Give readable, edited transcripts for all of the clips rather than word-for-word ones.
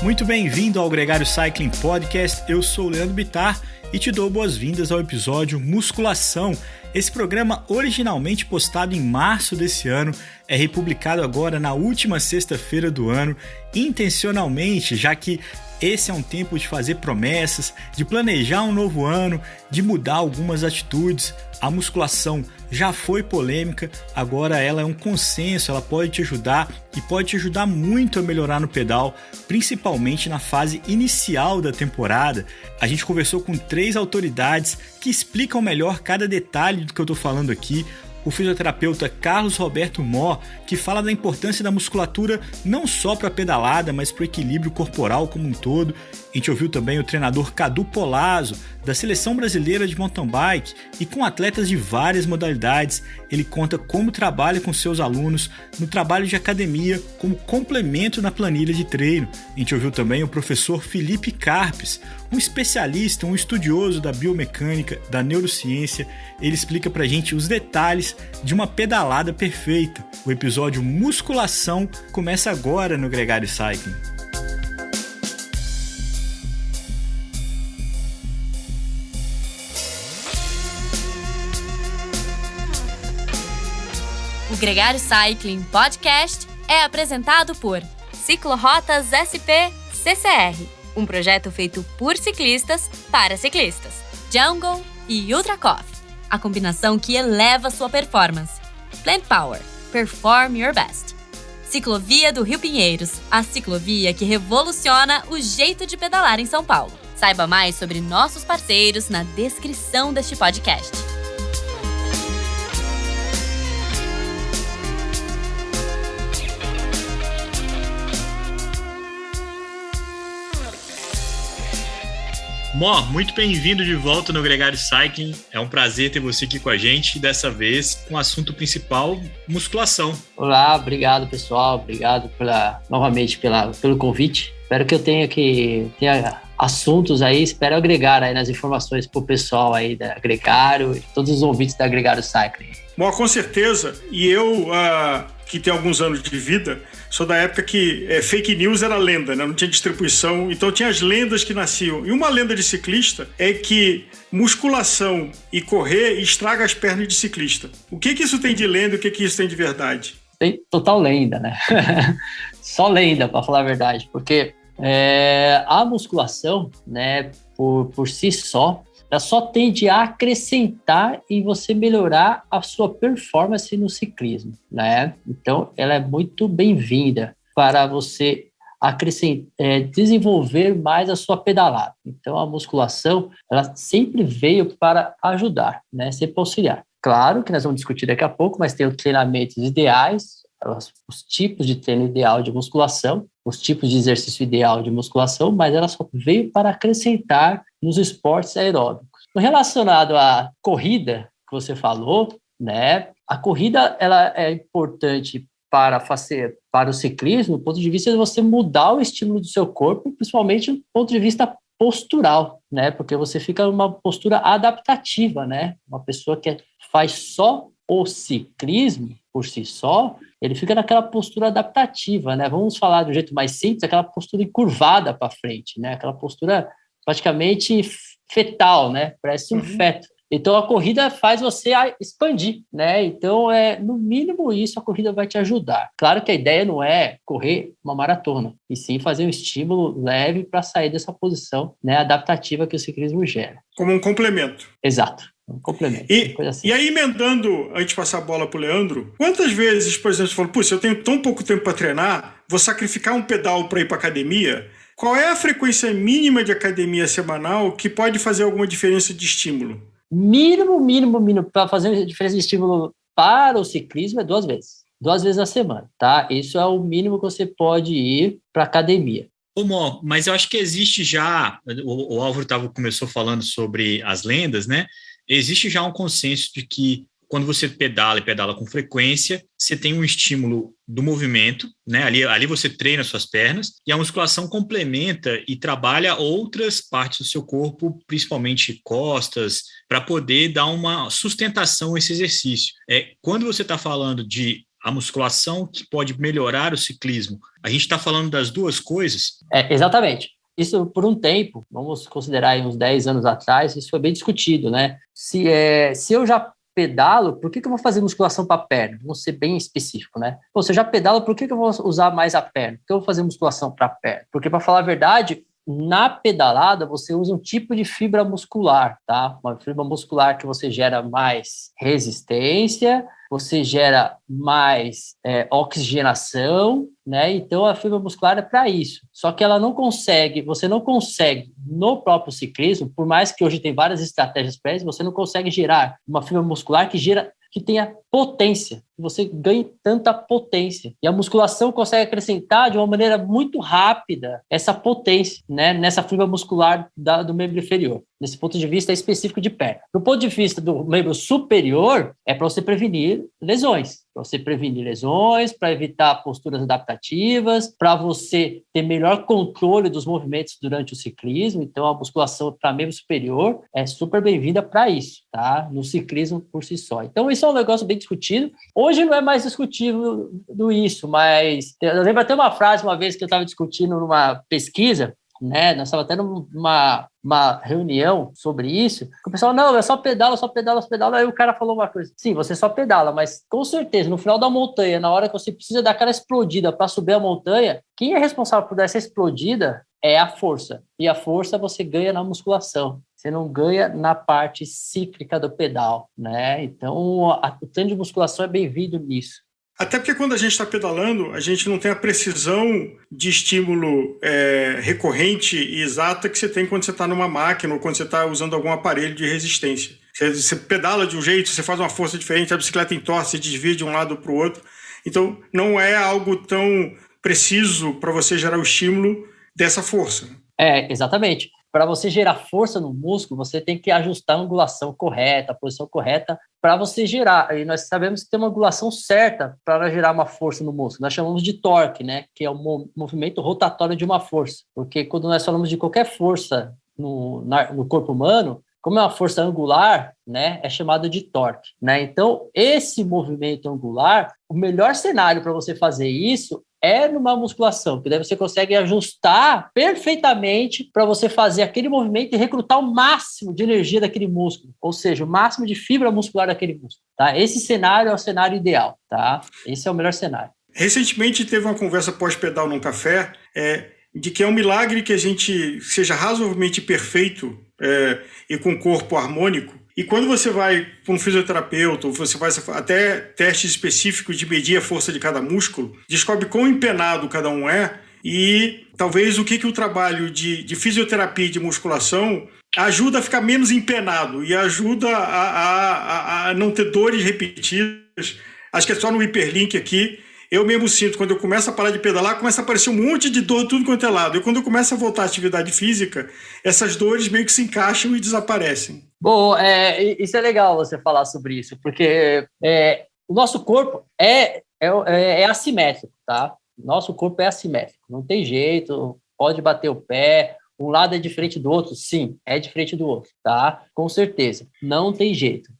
Muito bem-vindo ao Gregário Cycling Podcast, eu sou o Leandro Bittar e te dou boas-vindas ao episódio Musculação. Esse programa, originalmente postado em março desse ano, é republicado agora na última sexta-feira do ano, intencionalmente, já que esse é um tempo de fazer promessas, de planejar um novo ano, de mudar algumas atitudes. A musculação já foi polêmica, agora ela é um consenso, ela pode te ajudar e pode te ajudar muito a melhorar no pedal, principalmente na fase inicial da temporada. A gente conversou com 3 autoridades que explicam melhor cada detalhe do que eu estou falando aqui. O fisioterapeuta Carlos Roberto Mó, que fala da importância da musculatura não só para a pedalada, mas para o equilíbrio corporal como um todo. A gente ouviu também o treinador Cadu Polazzo, da Seleção Brasileira de Mountain Bike, e com atletas de várias modalidades. Ele conta como trabalha com seus alunos no trabalho de academia como complemento na planilha de treino. A gente ouviu também o professor Felipe Carpes, um especialista, um estudioso da biomecânica, da neurociência. Ele explica pra gente os detalhes de uma pedalada perfeita. O episódio Musculação começa agora no Gregário Cycling. O Gregário Cycling Podcast é apresentado por Ciclorotas SP CCR, um projeto feito por ciclistas para ciclistas. Jungle e Ultra Coffee, a combinação que eleva sua performance. Plant Power, perform your best. Ciclovia do Rio Pinheiros, a ciclovia que revoluciona o jeito de pedalar em São Paulo. Saiba mais sobre nossos parceiros na descrição deste podcast. Mó, muito bem-vindo de volta no Gregário Cycling. É um prazer ter você aqui com a gente, dessa vez com o assunto principal, musculação. Olá, obrigado pessoal, obrigado novamente pelo convite. Espero que eu tenha assuntos aí, espero agregar aí nas informações para o pessoal aí da Gregário e todos os ouvintes da Gregário Cycling. Bom, com certeza, e eu que tenho alguns anos de vida, sou da época que fake news era lenda, né? Não tinha distribuição, então tinha as lendas que nasciam. E uma lenda de ciclista é que musculação e correr estraga as pernas de ciclista. O que isso tem de lenda e o que isso tem de verdade? Tem total lenda, né? Só lenda, para falar a verdade, porque a musculação, né, por si só, ela só tende a acrescentar e você melhorar a sua performance no ciclismo, né? Então, ela é muito bem-vinda para você desenvolver mais a sua pedalada. Então, a musculação, ela sempre veio para ajudar, né? Sempre auxiliar. Claro que nós vamos discutir daqui a pouco, mas tem os treinamentos ideais, os tipos de treino ideal de musculação, os tipos de exercício ideal de musculação, mas ela só veio para acrescentar nos esportes aeróbicos. Relacionado à corrida que você falou, né? A corrida ela é importante para o ciclismo, do ponto de vista de você mudar o estímulo do seu corpo, principalmente do ponto de vista postural, né? Porque você fica numa postura adaptativa, né? Uma pessoa que faz só o ciclismo por si só, ele fica naquela postura adaptativa, né? Vamos falar do jeito mais simples, aquela postura encurvada para frente, né? Aquela postura praticamente fetal, né? Parece um feto. Então, a corrida faz você expandir, né? Então, no mínimo isso, a corrida vai te ajudar. Claro que a ideia não é correr uma maratona, e sim fazer um estímulo leve para sair dessa posição, né, adaptativa que o ciclismo gera. Como um complemento. Exato. Um complemento. E aí, emendando, antes de passar a bola para o Leandro, quantas vezes, por exemplo, você falou, se eu tenho tão pouco tempo para treinar, vou sacrificar um pedal para ir para academia? Qual é a frequência mínima de academia semanal que pode fazer alguma diferença de estímulo? Mínimo, para fazer diferença de estímulo para o ciclismo é 2 vezes. 2 vezes na semana, tá? Isso é o mínimo que você pode ir para academia. Mó, mas eu acho que existe já, o Álvaro começou falando sobre as lendas, né? Existe já um consenso de que quando você pedala e pedala com frequência, você tem um estímulo do movimento, né? Ali você treina suas pernas e a musculação complementa e trabalha outras partes do seu corpo, principalmente costas, para poder dar uma sustentação a esse exercício. Quando você está falando de a musculação que pode melhorar o ciclismo. A gente está falando das duas coisas? Exatamente. Isso, por um tempo, vamos considerar aí uns 10 anos atrás, isso foi bem discutido, né? Se eu já pedalo, por que eu vou fazer musculação para a perna? Vamos ser bem específico, né? Pô, se eu já pedalo, por que eu vou usar mais a perna? Por que eu vou fazer musculação para a perna? Porque, para falar a verdade, na pedalada, você usa um tipo de fibra muscular, tá? Uma fibra muscular que você gera mais resistência, você gera mais oxigenação, né? Então, a fibra muscular é para isso. Só que você não consegue, no próprio ciclismo, por mais que hoje tem várias estratégias para isso, você não consegue gerar uma fibra muscular que tenha potência, que você ganhe tanta potência. E a musculação consegue acrescentar de uma maneira muito rápida essa potência, né, nessa fibra muscular do membro inferior, nesse ponto de vista específico de perna. Do ponto de vista do membro superior, é para você prevenir lesões. Para evitar posturas adaptativas, para você ter melhor controle dos movimentos durante o ciclismo. Então, a musculação para membro superior é super bem-vinda para isso, tá? No ciclismo por si só. Então, isso é um negócio bem discutido. Hoje não é mais discutível isso, mas eu lembro até uma frase uma vez que eu estava discutindo numa pesquisa, né? Nós estávamos tendo uma reunião sobre isso, que o pessoal, não, eu só pedalo. Aí o cara falou uma coisa, sim, você só pedala, mas com certeza, no final da montanha, na hora que você precisa dar aquela explodida para subir a montanha, quem é responsável por dar essa explodida é a força. E a força você ganha na musculação. Você não ganha na parte cíclica do pedal, né? Então, o treino de musculação é bem-vindo nisso. Até porque quando a gente está pedalando, a gente não tem a precisão de estímulo recorrente e exata que você tem quando você está numa máquina ou quando você está usando algum aparelho de resistência. Você pedala de um jeito, você faz uma força diferente, a bicicleta entorce, você desvia de um lado para o outro. Então, não é algo tão preciso para você gerar o estímulo dessa força. Exatamente. Para você gerar força no músculo, você tem que ajustar a angulação correta, a posição correta para você gerar. E nós sabemos que tem uma angulação certa para gerar uma força no músculo. Nós chamamos de torque, né? Que é o movimento rotatório de uma força. Porque quando nós falamos de qualquer força no corpo humano, como é uma força angular, né, é chamado de torque, né? Então, esse movimento angular, o melhor cenário para você fazer isso é numa musculação, que daí você consegue ajustar perfeitamente para você fazer aquele movimento e recrutar o máximo de energia daquele músculo, ou seja, o máximo de fibra muscular daquele músculo, tá? Esse cenário é o cenário ideal, tá? Esse é o melhor cenário. Recentemente teve uma conversa pós-pedal num café de que é um milagre que a gente seja razoavelmente perfeito e com corpo harmônico. E quando você vai para um fisioterapeuta, ou você faz até testes específicos de medir a força de cada músculo, descobre quão empenado cada um é e talvez o que o trabalho de fisioterapia e de musculação ajuda a ficar menos empenado e ajuda a não ter dores repetidas. Acho que é só no hiperlink aqui. Eu mesmo sinto, quando eu começo a parar de pedalar, começa a aparecer um monte de dor, tudo quanto é lado. E quando eu começo a voltar à atividade física, essas dores meio que se encaixam e desaparecem. Bom, isso é legal você falar sobre isso, porque o nosso corpo é assimétrico, tá? Nosso corpo é assimétrico, não tem jeito, pode bater o pé, um lado é diferente do outro, sim, é diferente do outro, tá? Com certeza, não tem jeito.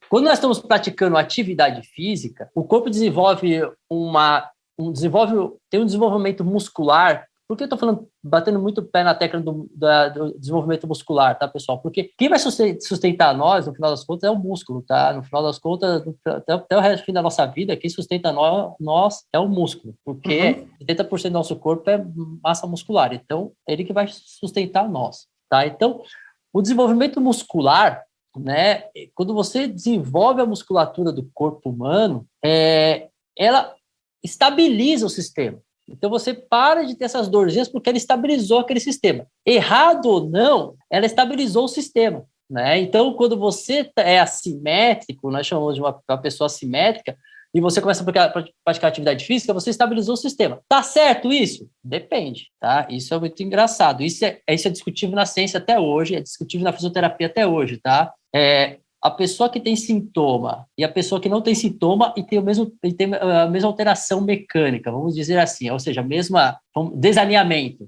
Quando nós estamos praticando atividade física, o corpo desenvolve tem um desenvolvimento muscular. Por que eu estou batendo muito o pé na tecla do desenvolvimento muscular, tá, pessoal? Porque quem vai sustentar nós, no final das contas, é o músculo, tá? No final das contas, até o fim da nossa vida, quem sustenta nós é o músculo, porque 70% do nosso corpo é massa muscular. Então, é ele que vai sustentar nós, tá? Então, o desenvolvimento muscular, né? Quando você desenvolve a musculatura do corpo humano, ela estabiliza o sistema. Então, você para de ter essas dorzinhas porque ela estabilizou aquele sistema. Errado ou não, ela estabilizou o sistema, né? Então, quando você é assimétrico, nós chamamos de uma pessoa assimétrica, e você começa a praticar atividade física, você estabilizou o sistema. Tá certo isso? Depende, tá? Isso é muito engraçado. Isso é discutível na ciência até hoje, é discutível na fisioterapia até hoje, tá? A pessoa que tem sintoma e a pessoa que não tem sintoma e tem a mesma alteração mecânica, vamos dizer assim, ou seja, desalinhamento.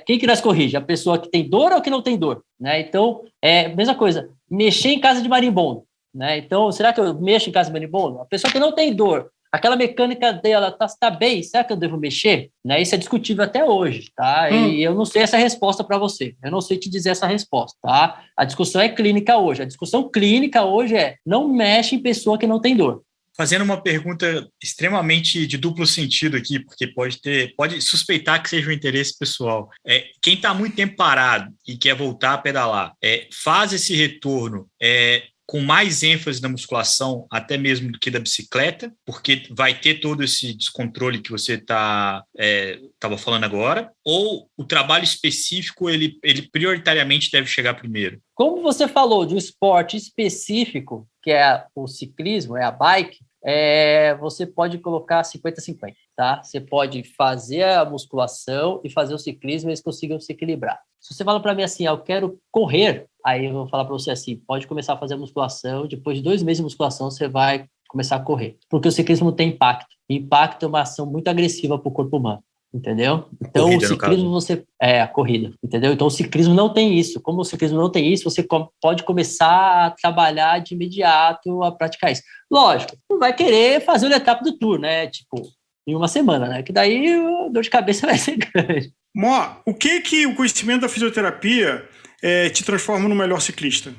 Quem que nós corrige? A pessoa que tem dor ou que não tem dor? Né? Então, mesma coisa, mexer em casa de marimbondo. Né? Então, será que eu mexo em casa de marimbondo? A pessoa que não tem dor, aquela mecânica dela tá bem, será que eu devo mexer? Né? Isso é discutível até hoje, tá? E eu não sei essa resposta para você, eu não sei te dizer essa resposta, tá? A discussão é clínica hoje, a discussão clínica hoje é não mexe em pessoa que não tem dor. Fazendo uma pergunta extremamente de duplo sentido aqui, porque pode suspeitar que seja um interesse pessoal. Quem está muito tempo parado e quer voltar a pedalar, faz esse retorno com mais ênfase na musculação, até mesmo do que da bicicleta, porque vai ter todo esse descontrole que você estava falando agora, ou o trabalho específico, ele prioritariamente deve chegar primeiro? Como você falou de um esporte específico, que é o ciclismo, é a bike, você pode colocar 50-50, tá? Você pode fazer a musculação e fazer o ciclismo, eles consigam se equilibrar. Se você fala para mim assim, eu quero correr, aí eu vou falar para você assim, pode começar a fazer a musculação, depois de 2 meses de musculação, você vai começar a correr. Porque o ciclismo tem impacto. Impacto é uma ação muito agressiva para o corpo humano. Entendeu? Então, corrida, o ciclismo a corrida, entendeu? Então, o ciclismo não tem isso. Como o ciclismo não tem isso, você pode começar a trabalhar de imediato a praticar isso. Lógico, não vai querer fazer o etapa do Tour, né? Tipo, em uma semana, né? Que daí a dor de cabeça vai ser grande. Mó, o que o conhecimento da fisioterapia te transforma no melhor ciclista?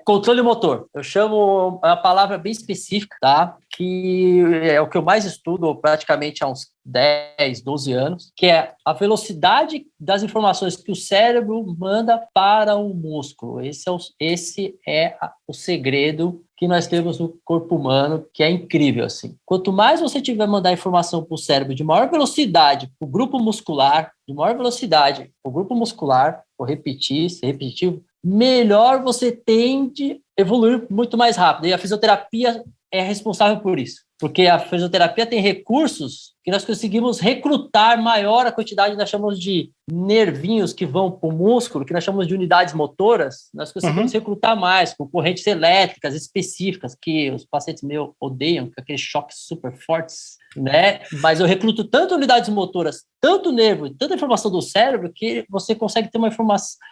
Controle motor. Eu chamo uma palavra bem específica, tá? Que é o que eu mais estudo praticamente há uns 10, 12 anos, que é a velocidade das informações que o cérebro manda para o músculo. Esse é o segredo que nós temos no corpo humano, que é incrível, assim. Quanto mais você tiver mandar informação para o cérebro de maior velocidade para o grupo muscular, vou repetir, ser repetitivo, melhor você tende a evoluir muito mais rápido. E a fisioterapia é responsável por isso. Porque a fisioterapia tem recursos que nós conseguimos recrutar maior a quantidade, nós chamamos de nervinhos que vão para o músculo, que nós chamamos de unidades motoras, nós conseguimos recrutar mais, com correntes elétricas específicas, que os pacientes meus odeiam, com aqueles choques super fortes, né? Mas eu recruto tanto unidades motoras, tanto nervo, tanta informação do cérebro, que você consegue ter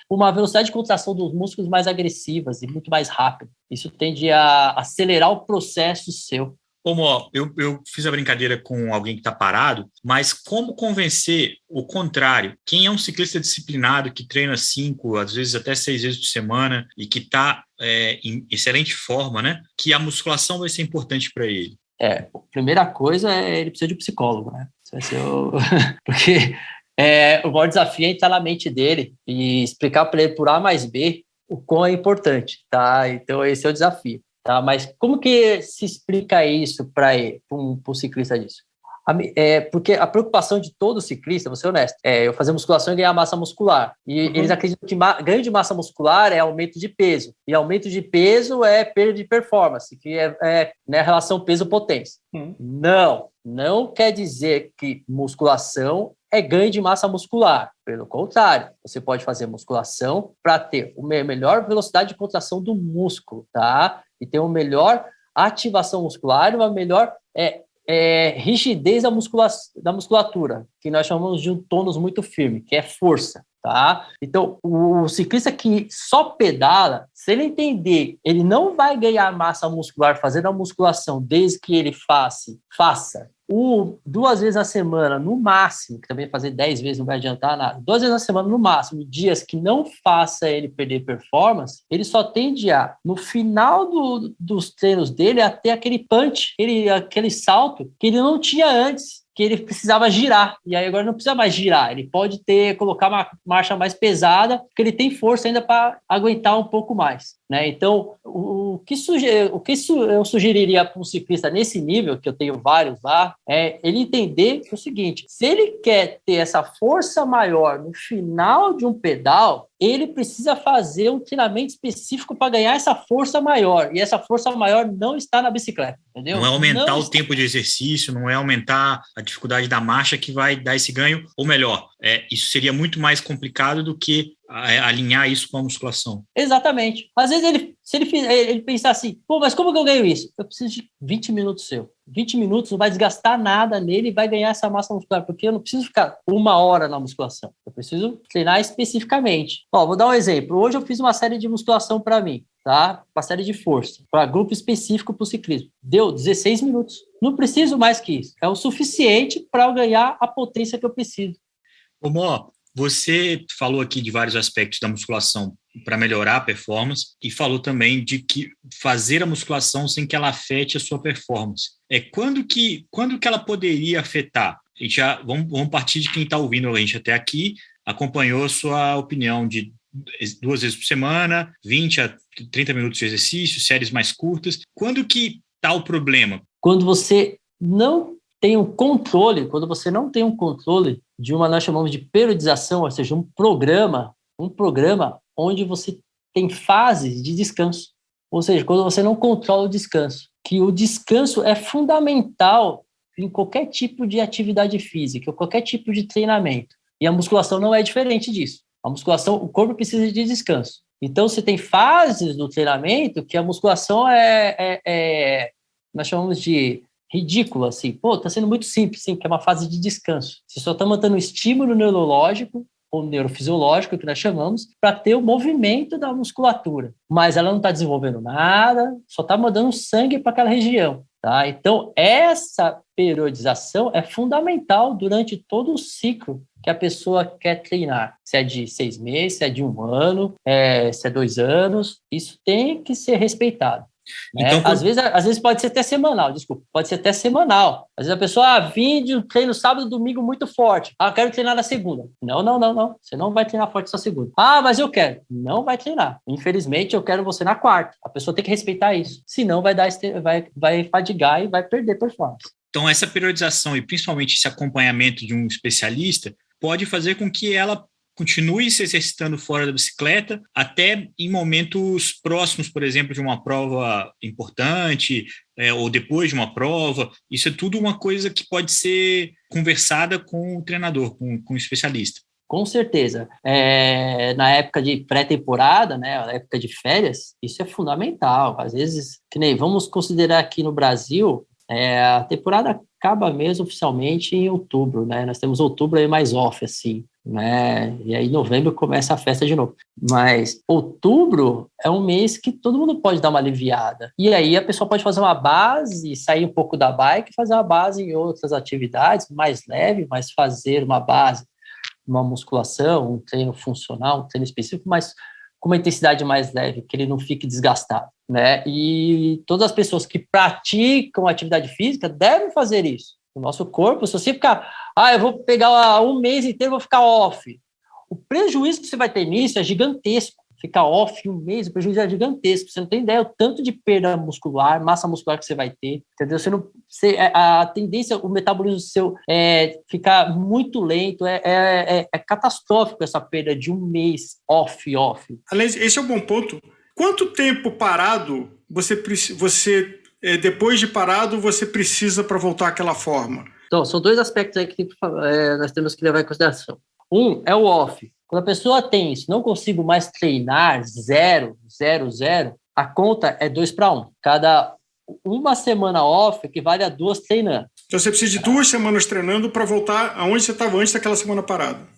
uma velocidade de contração dos músculos mais agressivas e muito mais rápida. Isso tende a acelerar o processo seu. Como eu fiz a brincadeira com alguém que está parado, mas como convencer o contrário? Quem é um ciclista disciplinado, que treina 5, às vezes até 6 vezes por semana e que está em excelente forma, né? Que a musculação vai ser importante para ele? A primeira coisa ele precisa de um psicólogo, né? Isso vai ser porque o maior desafio é entrar na mente dele e explicar para ele por A mais B o quão é importante, tá? Então esse é o desafio. Tá, mas como que se explica isso para um ciclista disso? Porque a preocupação de todo ciclista, vou ser honesto, eu fazer musculação e ganhar massa muscular. E eles acreditam que ganho de massa muscular é aumento de peso. E aumento de peso é perda de performance, que né, a relação peso-potência. Não quer dizer que musculação é ganho de massa muscular. Pelo contrário, você pode fazer musculação para ter uma melhor velocidade de contração do músculo, tá? E ter uma melhor ativação muscular e uma melhor rigidez da musculatura, que nós chamamos de um tônus muito firme, que é força, tá? Então, o ciclista que só pedala, se ele entender, ele não vai ganhar massa muscular fazendo a musculação desde que ele faça 2 vezes na semana, no máximo, que também fazer 10 vezes não vai adiantar nada, 2 vezes na semana, no máximo, dias que não faça ele perder performance, ele só tende no final dos treinos dele, a ter aquele punch, aquele salto que ele não tinha antes, que ele precisava girar, e aí agora não precisa mais girar, ele pode colocar uma marcha mais pesada, porque ele tem força ainda para aguentar um pouco mais, né? Então, o que eu sugeriria para um ciclista nesse nível, que eu tenho vários lá, é ele entender o seguinte: se ele quer ter essa força maior no final de um pedal, ele precisa fazer um treinamento específico para ganhar essa força maior, e essa força maior não está na bicicleta, entendeu? Não é aumentar o tempo de exercício, não é aumentar a dificuldade da marcha que vai dar esse ganho, ou melhor, isso seria muito mais complicado do que alinhar isso com a musculação. Exatamente. Às vezes se ele pensar assim, pô, mas como que eu ganho isso? Eu preciso de 20 minutos seu. 20 minutos não vai desgastar nada nele e vai ganhar essa massa muscular, porque eu não preciso ficar 1 hora na musculação. Eu preciso treinar especificamente. Ó, vou dar um exemplo. Hoje eu fiz uma série de musculação para mim, tá? Uma série de força, para grupo específico para o ciclismo. Deu 16 minutos. Não preciso mais que isso. É o suficiente para eu ganhar a potência que eu preciso. Ô, Mó, você falou aqui de vários aspectos da musculação para melhorar a performance e falou também de que fazer a musculação sem que ela afete a sua performance. Quando que ela poderia afetar? Vamos partir de quem está ouvindo a gente até aqui, acompanhou a sua opinião de 2 vezes por semana, 20 a 30 minutos de exercício, séries mais curtas. Quando que está o problema? Quando você não tem um controle, de uma, nós chamamos de periodização, ou seja, um programa onde você tem fases de descanso. Ou seja, quando você não controla o descanso, que o descanso é fundamental em qualquer tipo de atividade física, ou qualquer tipo de treinamento. E a musculação não é diferente disso. A musculação, o corpo precisa de descanso. Então, você tem fases do treinamento que a musculação nós chamamos de ridícula, assim. Pô, tá sendo muito simples, sim, que é uma fase de descanso. Você só está mantendo um estímulo neurológico ou neurofisiológico, que nós chamamos, para ter o movimento da musculatura. Mas ela não está desenvolvendo nada, só está mandando sangue para aquela região. Tá? Então, essa periodização é fundamental durante todo o ciclo que a pessoa quer treinar. Se é de 6 meses, se é de 1 ano, se é 2 anos, isso tem que ser respeitado. Então, às vezes pode ser até semanal, pode ser até semanal. Às vezes a pessoa vem de um treino sábado, domingo muito forte. Eu quero treinar na segunda. Não. Você não vai treinar forte na segunda. Mas eu quero. Não vai treinar. Infelizmente, eu quero você na quarta. A pessoa tem que respeitar isso. Senão vai fadigar e vai perder performance. Então, essa periodização e principalmente esse acompanhamento de um especialista pode fazer com que ela continue se exercitando fora da bicicleta, até em momentos próximos, por exemplo, de uma prova importante, ou depois de uma prova. Isso é tudo uma coisa que pode ser conversada com o treinador, com o especialista. Com certeza. Na época de pré-temporada, né, na época de férias, isso é fundamental. Às vezes, que nem vamos considerar aqui no Brasil, a temporada acaba mesmo oficialmente em outubro, né? Nós temos outubro aí mais off, assim, né? E aí novembro começa a festa de novo. Mas outubro é um mês que todo mundo pode dar uma aliviada. E aí a pessoa pode fazer uma base, sair um pouco da bike e fazer uma base em outras atividades mais leve, mas fazer uma base, uma musculação, um treino funcional, um treino específico, mas com uma intensidade mais leve, que ele não fique desgastado, né? E todas as pessoas que praticam atividade física devem fazer isso. O nosso corpo, se você ficar, eu vou pegar 1 mês inteiro, vou ficar off. O prejuízo que você vai ter nisso é gigantesco. Ficar off 1 mês, o prejuízo é gigantesco. Você não tem ideia o tanto de perda muscular, massa muscular que você vai ter, entendeu? A tendência, o metabolismo seu ficar muito lento, é catastrófico essa perda de 1 mês off. Aliás, esse é um bom ponto. Quanto tempo parado você depois de parado, você precisa para voltar àquela forma? Então, são 2 aspectos aí que nós temos que levar em consideração. Um é o off. Quando a pessoa tem isso, não consigo mais treinar, 0, a conta é 2-1. Cada 1 semana off equivale a 2 treinando. Então você precisa de 2 semanas treinando para voltar aonde você estava antes daquela semana parada.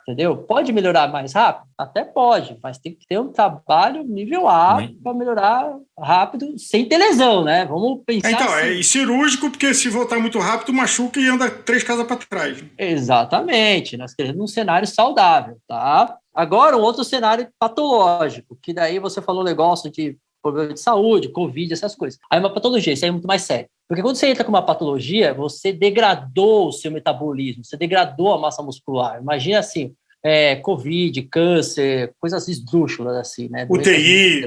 Entendeu? Pode melhorar mais rápido? Até pode, mas tem que ter um trabalho nível A para melhorar rápido, sem ter lesão, né? Vamos pensar assim. E cirúrgico, porque se voltar muito rápido, machuca e anda 3 casas para trás. Exatamente, nós queremos um cenário saudável, tá? Agora, um outro cenário patológico, que daí você falou negócio de problema de saúde, Covid, essas coisas. Aí uma patologia, isso aí é muito mais sério. Porque quando você entra com uma patologia, você degradou o seu metabolismo, você degradou a massa muscular. Imagina assim, Covid, câncer, coisas esdrúxulas assim, né? UTI.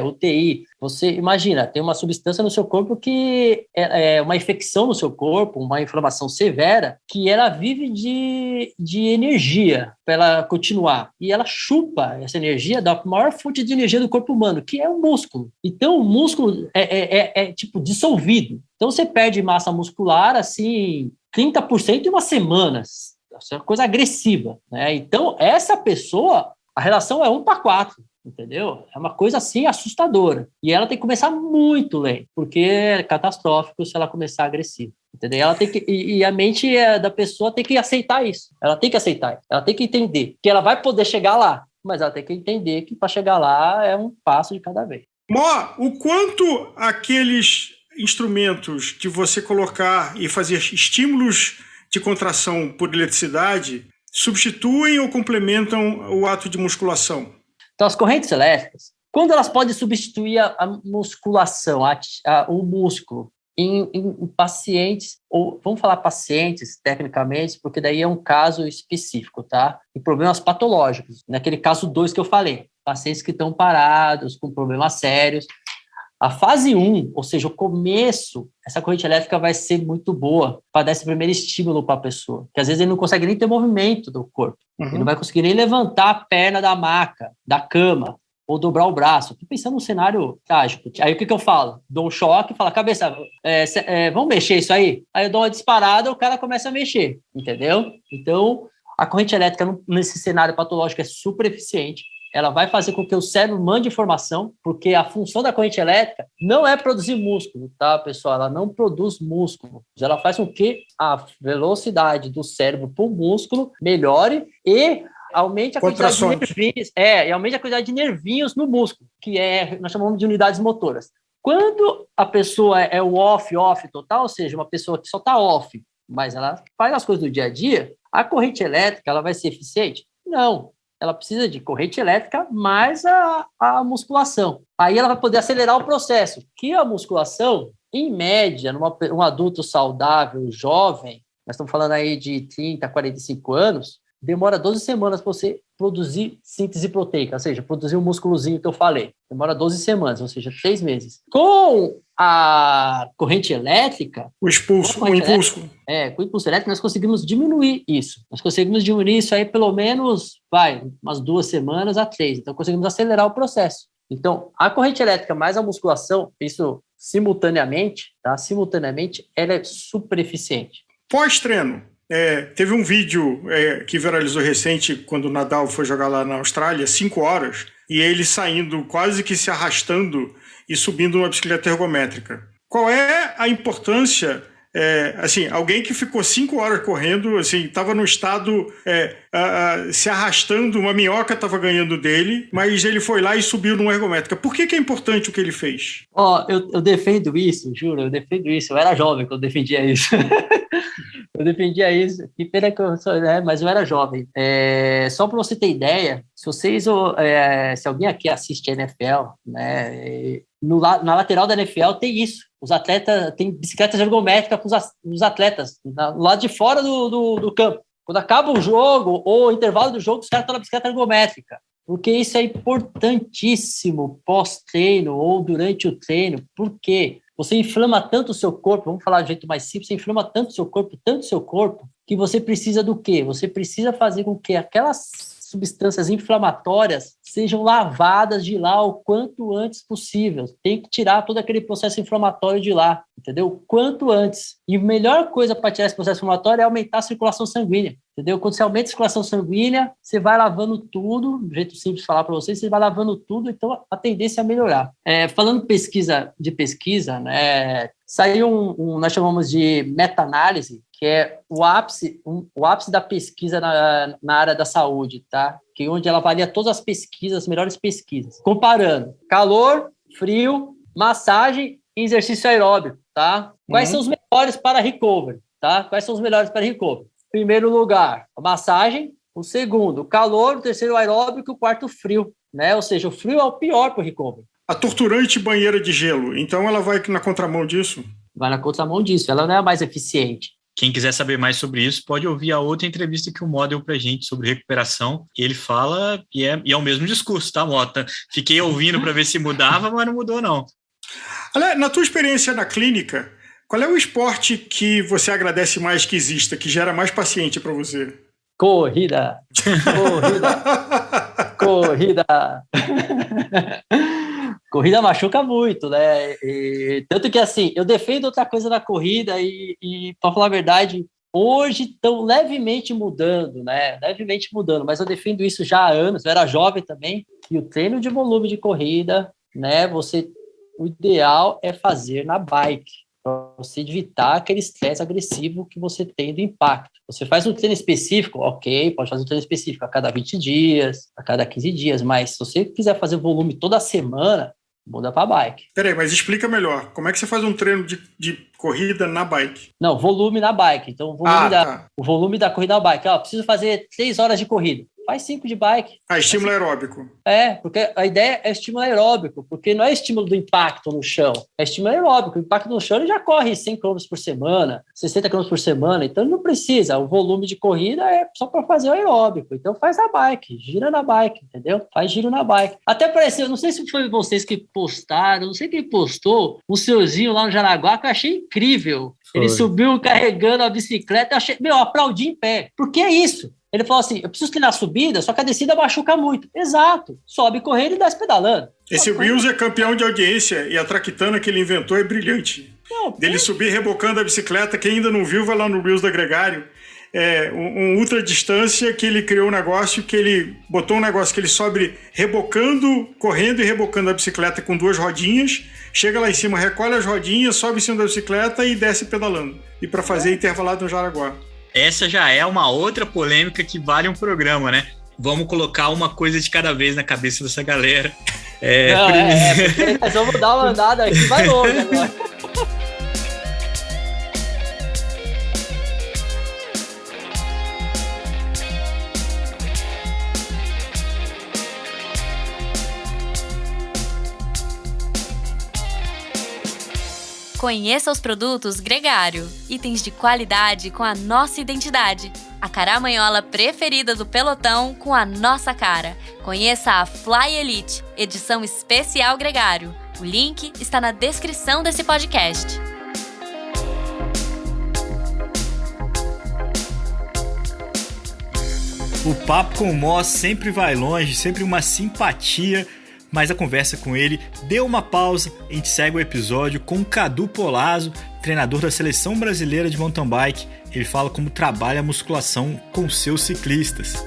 UTI. Você imagina, tem uma substância no seu corpo que é uma infecção no seu corpo, uma inflamação severa, que ela vive de energia para ela continuar. E ela chupa essa energia da maior fonte de energia do corpo humano, que é o músculo. Então, o músculo é tipo dissolvido. Então, você perde massa muscular, assim, 30% em 1 semana. Isso é uma coisa agressiva, né? Então, essa pessoa A relação é 1:4, entendeu? É uma coisa assim assustadora. E ela tem que começar muito lento, porque é catastrófico se ela começar agressiva. Entendeu? Ela tem que, e a mente da pessoa tem que aceitar isso. Ela tem que aceitar. Ela tem que entender que ela vai poder chegar lá, mas ela tem que entender que para chegar lá é um passo de cada vez. Mó, o quanto aqueles instrumentos de você colocar e fazer estímulos de contração por eletricidade substituem ou complementam o ato de musculação? Então, as correntes elétricas, quando elas podem substituir a musculação, o músculo, em pacientes, ou vamos falar pacientes, tecnicamente, porque daí é um caso específico, tá? Em problemas patológicos, naquele caso 2 que eu falei, pacientes que estão parados, com problemas sérios. A fase 1, ou seja, o começo, essa corrente elétrica vai ser muito boa para dar esse primeiro estímulo para a pessoa, que às vezes ele não consegue nem ter movimento do corpo, ele não vai conseguir nem levantar a perna da maca, da cama, ou dobrar o braço. Estou pensando num cenário trágico. Aí o que eu falo? Dou um choque, falo, cabeça, vamos mexer isso aí? Aí eu dou uma disparada, o cara começa a mexer, entendeu? Então, a corrente elétrica nesse cenário patológico é super eficiente. Ela vai fazer com que o cérebro mande informação, porque a função da corrente elétrica não é produzir músculo, tá, pessoal? Ela não produz músculo. Ela faz com que a velocidade do cérebro para o músculo melhore e aumente a quantidade de nervinhos, e aumente a quantidade de nervinhos no músculo, que nós chamamos de unidades motoras. Quando a pessoa é o off total, ou seja, uma pessoa que só está off, mas ela faz as coisas do dia a dia, a corrente elétrica ela vai ser eficiente? Não. Ela precisa de corrente elétrica mais a musculação. Aí ela vai poder acelerar o processo, que a musculação, em média, um adulto saudável, jovem, nós estamos falando aí de 30 a 45 anos, demora 12 semanas para você produzir síntese proteica, ou seja, produzir um músculozinho que eu falei. Demora 12 semanas, ou seja, 3 meses. Com a corrente elétrica... O impulso. Com o impulso elétrico, nós conseguimos diminuir isso. Nós conseguimos diminuir isso aí pelo menos, umas 2 semanas a 3. Então, conseguimos acelerar o processo. Então, a corrente elétrica mais a musculação, isso simultaneamente, tá? Simultaneamente, ela é super eficiente. Pós-treino. Teve um vídeo que viralizou recente, quando o Nadal foi jogar lá na Austrália, 5 horas, e ele saindo, quase que se arrastando e subindo uma bicicleta ergométrica. Qual é a importância, alguém que ficou 5 horas correndo, estava no estado se arrastando, uma minhoca estava ganhando dele, mas ele foi lá e subiu numa ergométrica. Por que é importante o que ele fez? Eu defendo isso, juro, eu defendo isso. Eu era jovem quando eu defendia isso. Eu defendia isso, que pena que eu sou, mas eu era jovem. Só para você ter ideia, se alguém aqui assiste a NFL, né, na lateral da NFL tem isso. Os atletas, tem bicicletas ergométricas com os atletas, do lado de fora do campo. Quando acaba o jogo, ou o intervalo do jogo, os caras estão na bicicleta ergométrica. Porque isso é importantíssimo pós-treino ou durante o treino. Por quê? Você inflama tanto o seu corpo, vamos falar de jeito mais simples, você inflama tanto o seu corpo, que você precisa do quê? Você precisa fazer com que aquelas substâncias inflamatórias sejam lavadas de lá o quanto antes possível. Tem que tirar todo aquele processo inflamatório de lá, entendeu? Quanto antes. E a melhor coisa para tirar esse processo inflamatório é aumentar a circulação sanguínea, entendeu? Quando você aumenta a circulação sanguínea, você vai lavando tudo, do jeito simples de falar para vocês, você vai lavando tudo, então a tendência é melhorar. Falando de pesquisa, né, saiu nós chamamos de meta-análise, que é o ápice da pesquisa na área da saúde, tá? Que é onde ela avalia todas as pesquisas, as melhores pesquisas, comparando calor, frio, massagem e exercício aeróbico, tá? Quais são os melhores para recovery, tá? Quais são os melhores para recovery? Primeiro lugar, a massagem. O segundo, o calor. O terceiro, o aeróbico. O quarto, o frio, né? Ou seja, o frio é o pior para o recovery. A torturante banheira de gelo, então ela vai na contramão disso? Vai na contramão disso, ela não é a mais eficiente. Quem quiser saber mais sobre isso, pode ouvir a outra entrevista que o Mó deu pra gente sobre recuperação. Ele fala, e é o mesmo discurso, tá, Mota? Fiquei ouvindo para ver se mudava, mas não mudou, não. Na tua experiência na clínica, qual é o esporte que você agradece mais que exista, que gera mais paciente para você? Corrida! Corrida machuca muito, né? Tanto que, assim, eu defendo outra coisa na corrida e para falar a verdade, Hoje estão levemente mudando, né? Levemente mudando, mas eu defendo isso já há anos. Eu era jovem também, e o treino de volume de corrida, né? O ideal é fazer na bike, para você evitar aquele estresse agressivo que você tem do impacto. Você faz um treino específico, ok, pode fazer um treino específico a cada 20 dias, a cada 15 dias, mas se você quiser fazer volume toda semana, muda para bike. Peraí, mas explica melhor. Como é que você faz um treino de corrida na bike? Não, volume na bike. Então, o volume da corrida na bike. Preciso fazer 3 horas de corrida. Faz 5 de bike. Estímulo aeróbico. Porque a ideia é estímulo aeróbico, porque não é estímulo do impacto no chão, é estímulo aeróbico. O impacto no chão ele já corre 100 km por semana, 60 km por semana, então não precisa. O volume de corrida é só para fazer o aeróbico. Então faz na bike, gira na bike, entendeu? Faz giro na bike. Até pareceu, não sei se foi vocês que postaram, não sei quem postou, o senhorzinho lá no Jaraguá, que eu achei incrível. Ele subiu carregando a bicicleta, eu aplaudi em pé. Porque é isso. Ele falou assim, eu preciso treinar a subida, só que a descida machuca muito. Exato. Sobe correndo e desce pedalando. Esse Reels é campeão de audiência e a traquitana que ele inventou é brilhante. Dele subir rebocando a bicicleta, quem ainda não viu, vai lá no Reels da Gregário. É um ultra distância que ele criou um negócio que ele botou um negócio que ele sobe rebocando, correndo e rebocando a bicicleta com 2 rodinhas, chega lá em cima, recolhe as rodinhas, sobe em cima da bicicleta e desce pedalando. E para fazer intervalado no Jaraguá. Essa já é uma outra polêmica que vale um programa, né? Vamos colocar uma coisa de cada vez na cabeça dessa galera. Porque nós vamos dar uma andada aqui, vai longe agora. Conheça os produtos Gregário, itens de qualidade com a nossa identidade. A caramanhola preferida do pelotão com a nossa cara. Conheça a Fly Elite, edição especial Gregário. O link está na descrição desse podcast. O papo com o Moss sempre vai longe, sempre uma simpatia, mas a conversa com ele deu uma pausa. A gente segue o episódio com o Cadu Polazzo, treinador da Seleção Brasileira de Mountain Bike. Ele fala como trabalha a musculação com seus ciclistas.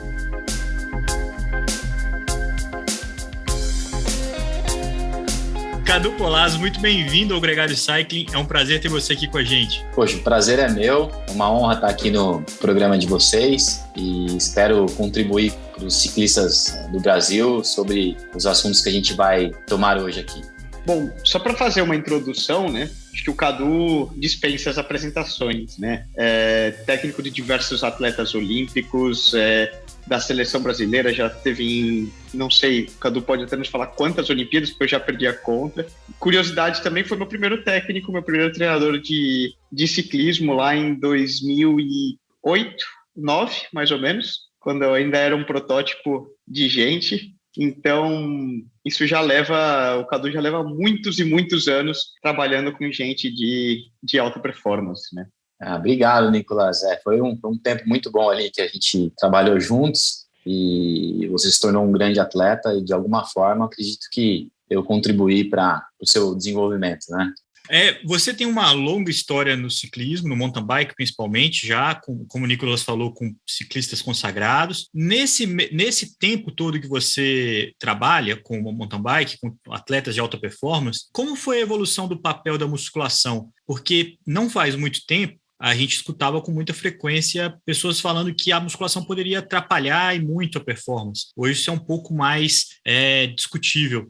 Cadu Polazzo, muito bem-vindo ao Gregário Cycling. É um prazer ter você aqui com a gente. Poxa, o prazer é meu. É uma honra estar aqui no programa de vocês e espero contribuir para os ciclistas do Brasil sobre os assuntos que a gente vai tomar hoje aqui. Bom, só para fazer uma introdução, né? Acho que o Cadu dispensa as apresentações, né? É técnico de diversos atletas olímpicos, da seleção brasileira, já teve não sei, o Cadu pode até nos falar quantas Olimpíadas, porque eu já perdi a conta. Curiosidade também, foi meu primeiro técnico, meu primeiro treinador de ciclismo lá em 2008, 2009, mais ou menos, quando eu ainda era um protótipo de gente. Então, o Cadu já leva muitos e muitos anos trabalhando com gente de alta performance, né? Obrigado, Nicolas. Foi um tempo muito bom ali que a gente trabalhou juntos e você se tornou um grande atleta e, de alguma forma, acredito que eu contribuí para o seu desenvolvimento, né? Você tem uma longa história no ciclismo, no mountain bike principalmente, já, como o Nicolas falou, com ciclistas consagrados. Nesse tempo todo que você trabalha com o mountain bike, com atletas de alta performance, como foi a evolução do papel da musculação? Porque não faz muito tempo, a gente escutava com muita frequência pessoas falando que a musculação poderia atrapalhar e muito a performance. Hoje isso é um pouco mais discutível.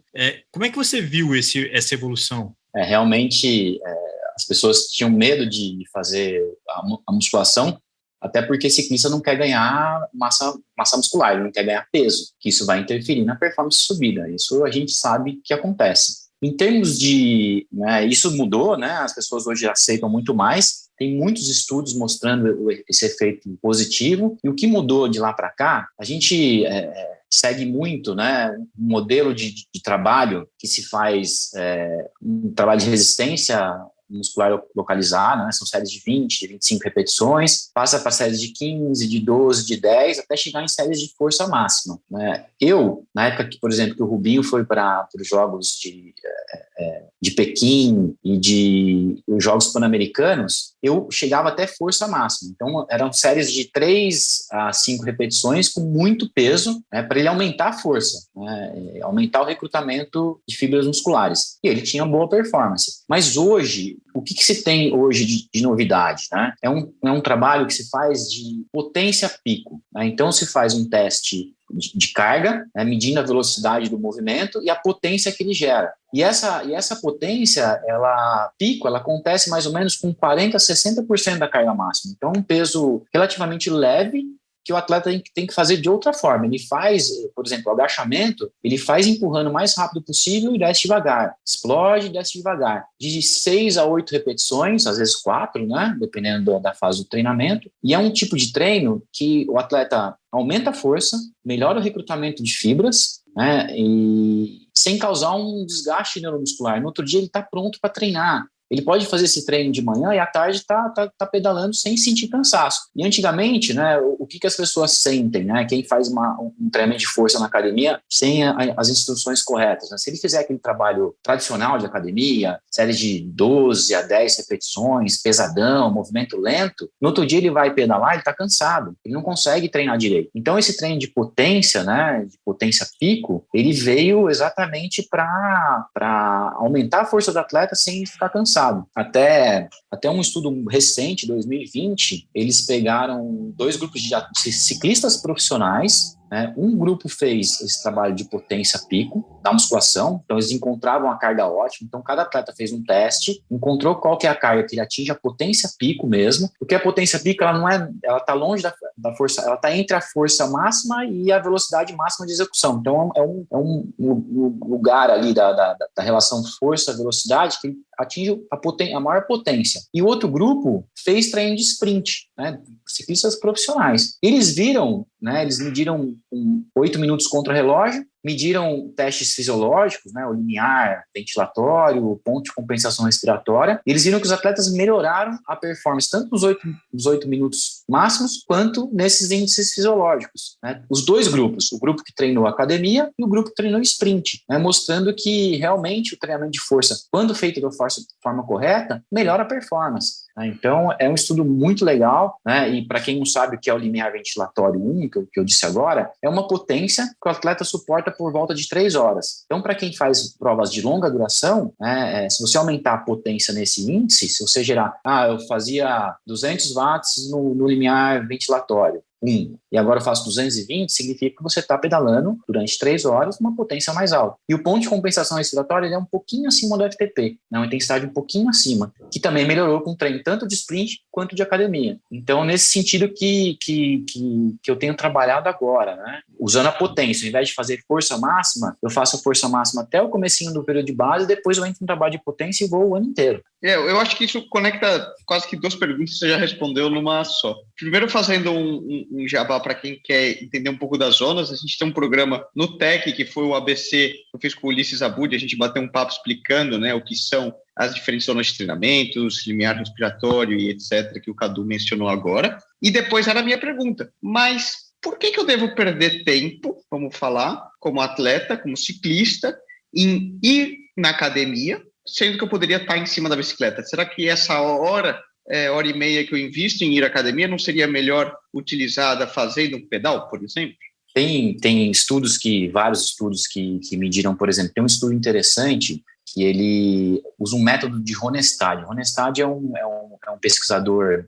Como é que você viu essa evolução? Realmente, as pessoas tinham medo de fazer a musculação, até porque ciclista não quer ganhar massa muscular, ele não quer ganhar peso, que isso vai interferir na performance subida. Isso a gente sabe que acontece. Em termos de... isso mudou, né? As pessoas hoje aceitam muito mais. Tem muitos estudos mostrando esse efeito positivo. E o que mudou de lá para cá, a gente segue muito, né, um modelo de trabalho que se faz, um trabalho de resistência muscular localizada, né? São séries de 20, de 25 repetições, passa para séries de 15, de 12, de 10, até chegar em séries de força máxima, né? Na época que, por exemplo, que o Rubinho foi para os Jogos de Pequim e de os Jogos Pan-Americanos, eu chegava até força máxima. Então, eram séries de 3 a 5 repetições com muito peso, né, para ele aumentar a força, né, aumentar o recrutamento de fibras musculares. E ele tinha boa performance. Mas hoje, o que se tem hoje de novidade? Né? É um trabalho que se faz de potência pico. Né? Então, se faz um teste de carga, né, medindo a velocidade do movimento e a potência que ele gera. E essa potência, ela acontece mais ou menos com 40% a 60% da carga máxima. Então, um peso relativamente leve que o atleta tem que fazer de outra forma. Ele faz, por exemplo, o agachamento, ele faz empurrando o mais rápido possível e desce devagar. Explode e desce devagar. De 6 a 8 repetições, às vezes 4, né? Dependendo da fase do treinamento. E é um tipo de treino que o atleta aumenta a força, melhora o recrutamento de fibras, né? E sem causar um desgaste neuromuscular. No outro dia ele está pronto para treinar. Ele pode fazer esse treino de manhã e à tarde tá pedalando sem sentir cansaço. E antigamente, né, o que as pessoas sentem, né? Quem faz um treinamento de força na academia sem as instruções corretas, né? Se ele fizer aquele trabalho tradicional de academia, série de 12 a 10 repetições, pesadão, movimento lento, no outro dia ele vai pedalar, ele está cansado, ele não consegue treinar direito. Então esse treino de potência, né, de potência pico, ele veio exatamente para aumentar a força do atleta sem ficar cansado. Até um estudo recente, 2020, eles pegaram 2 grupos de ciclistas profissionais, né? Um grupo fez esse trabalho de potência pico da musculação, então eles encontravam a carga ótima, então cada atleta fez um teste, encontrou qual que é a carga que ele atinge a potência pico mesmo, porque a potência pico ela está longe da força, ela está entre a força máxima e a velocidade máxima de execução, então é um lugar ali da relação força-velocidade que atinge a maior potência. E o outro grupo fez treino de sprint, né? Ciclistas profissionais. Eles viram, né? Eles mediram 8 minutos contra o relógio, mediram testes fisiológicos, né, o limiar, ventilatório, o ponto de compensação respiratória. Eles viram que os atletas melhoraram a performance tanto nos 8 minutos máximos quanto nesses índices fisiológicos, né? Os 2 grupos, o grupo que treinou academia e o grupo que treinou sprint, né, mostrando que realmente o treinamento de força, quando feito da forma correta, melhora a performance. Então, é um estudo muito legal, né? E para quem não sabe o que é o limiar ventilatório 1, que eu disse agora, é uma potência que o atleta suporta por volta de 3 horas. Então, para quem faz provas de longa duração, né, se você aumentar a potência nesse índice, se você gerar, eu fazia 200 watts no limiar ventilatório, e agora eu faço 220, significa que você está pedalando durante 3 horas uma potência mais alta. E o ponto de compensação respiratória ele é um pouquinho acima do FTP, né, uma intensidade um pouquinho acima, que também melhorou com o treino tanto de sprint quanto de academia. Então, nesse sentido que eu tenho trabalhado agora, né, usando a potência, ao invés de fazer força máxima, eu faço força máxima até o comecinho do período de base, e depois eu entro no trabalho de potência e vou o ano inteiro. Eu acho que isso conecta quase que 2 perguntas que você já respondeu numa só. Primeiro, fazendo um jabá para quem quer entender um pouco das zonas, a gente tem um programa no TEC, que foi o ABC, eu fiz com o Ulisses Abud, a gente bateu um papo explicando, né, o que são as diferentes zonas de treinamentos, limiar respiratório e etc., que o Cadu mencionou agora. E depois era a minha pergunta, mas por que eu devo perder tempo, vamos falar, como atleta, como ciclista, em ir na academia, sendo que eu poderia estar em cima da bicicleta? Será que essa hora e meia que eu invisto em ir à academia não seria melhor utilizada fazendo um pedal, por exemplo? Tem vários estudos que mediram, por exemplo, tem um estudo interessante que ele usa um método de Ronestad. Ronestad é um pesquisador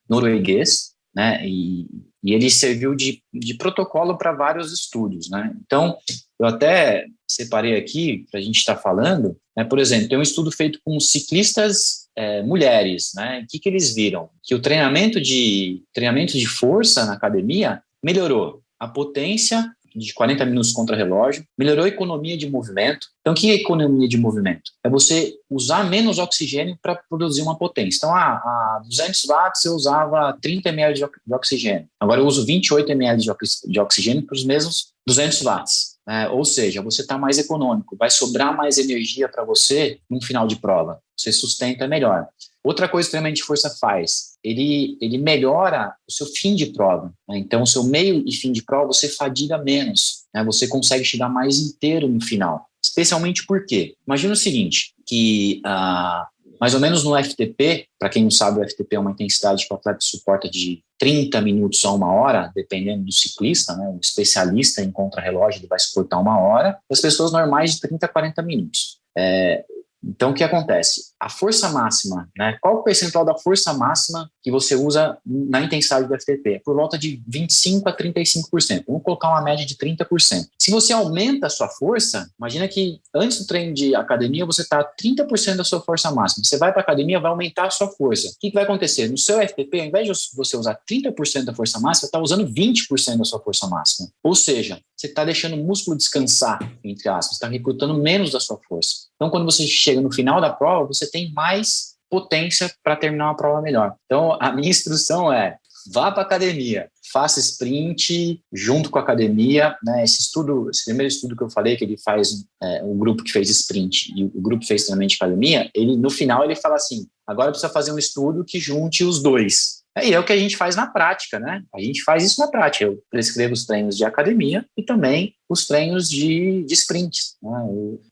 norueguês, né, e ele serviu de protocolo para vários estudos, né? Então, eu até separei aqui para a gente estar falando, né, por exemplo, tem um estudo feito com ciclistas mulheres, né? O que eles viram? Que o treinamento de força na academia melhorou a potência de 40 minutos contra relógio, melhorou a economia de movimento. Então, o que é economia de movimento? É você usar menos oxigênio para produzir uma potência. Então, a 200 watts eu usava 30 ml de oxigênio. Agora eu uso 28 ml de oxigênio para os mesmos 200 watts. Ou seja, você está mais econômico, vai sobrar mais energia para você no final de prova, você sustenta melhor. Outra coisa que o treinamento de força faz, ele melhora o seu fim de prova, né? Então, o seu meio e fim de prova, você fadiga menos, né? Você consegue chegar mais inteiro no final. Especialmente porque, imagina o seguinte, que mais ou menos no FTP, para quem não sabe, o FTP é uma intensidade que o atleta suporta de 30 minutos a 1 hora, dependendo do ciclista, né? Um especialista em contrarrelógio, ele vai suportar 1 hora, as pessoas normais de 30 a 40 minutos. Então, o que acontece? A força máxima, né? Qual o percentual da força máxima que você usa na intensidade do FTP? É por volta de 25% a 35%. Vamos colocar uma média de 30%. Se você aumenta a sua força, imagina que antes do treino de academia você está a 30% da sua força máxima. Você vai para a academia, vai aumentar a sua força. O que vai acontecer? No seu FTP, ao invés de você usar 30% da força máxima, você está usando 20% da sua força máxima. Ou seja, você está deixando o músculo descansar, entre aspas, está recrutando menos da sua força. Então, quando você chega no final da prova, você tem mais potência para terminar uma prova melhor. Então, a minha instrução é: vá para a academia, faça sprint junto com a academia, né? Esse primeiro estudo que eu falei, que ele faz um grupo que fez sprint e o grupo que fez treinamento de academia, no final ele fala assim: agora precisa fazer um estudo que junte os dois. E é o que a gente faz na prática, né? A gente faz isso na prática. Eu prescrevo os treinos de academia e também os treinos de sprints,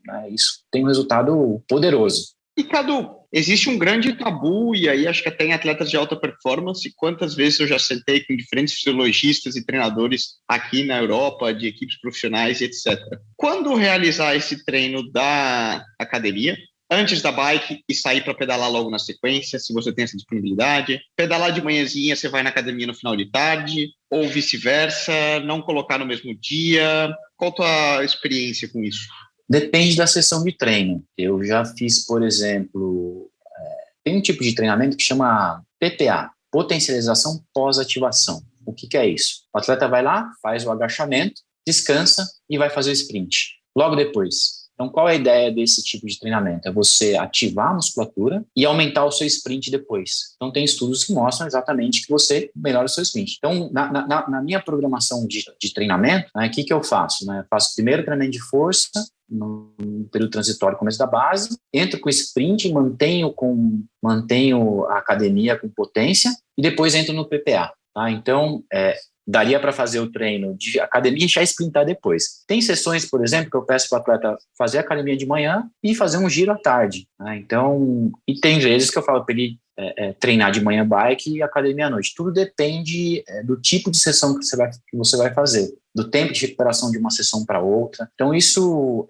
né? Isso tem um resultado poderoso. E, Cadu, existe um grande tabu, e aí acho que até em atletas de alta performance, quantas vezes eu já sentei com diferentes fisiologistas e treinadores aqui na Europa, de equipes profissionais e etc. Quando realizar esse treino da academia, antes da bike e sair para pedalar logo na sequência, se você tem essa disponibilidade? Pedalar de manhãzinha, você vai na academia no final de tarde? Ou vice-versa, não colocar no mesmo dia? Qual a tua experiência com isso? Depende da sessão de treino. Eu já fiz, por exemplo, tem um tipo de treinamento que chama PPA, potencialização pós-ativação. O que é isso? O atleta vai lá, faz o agachamento, descansa e vai fazer o sprint. Logo depois. Então, qual é a ideia desse tipo de treinamento? É você ativar a musculatura e aumentar o seu sprint depois. Então, tem estudos que mostram exatamente que você melhora o seu sprint. Então, na minha programação de treinamento, o que eu faço? Eu faço primeiro treinamento de força, no período transitório, começo da base, entro com sprint, mantenho a academia com potência e depois entro no PPA. Tá? Então, daria para fazer o treino de academia e já sprintar depois. Tem sessões, por exemplo, que eu peço para o atleta fazer academia de manhã e fazer um giro à tarde. Né? Então, e tem vezes que eu falo para ele treinar de manhã bike e academia à noite. Tudo depende do tipo de sessão que você vai fazer, do tempo de recuperação de uma sessão para outra. Então, isso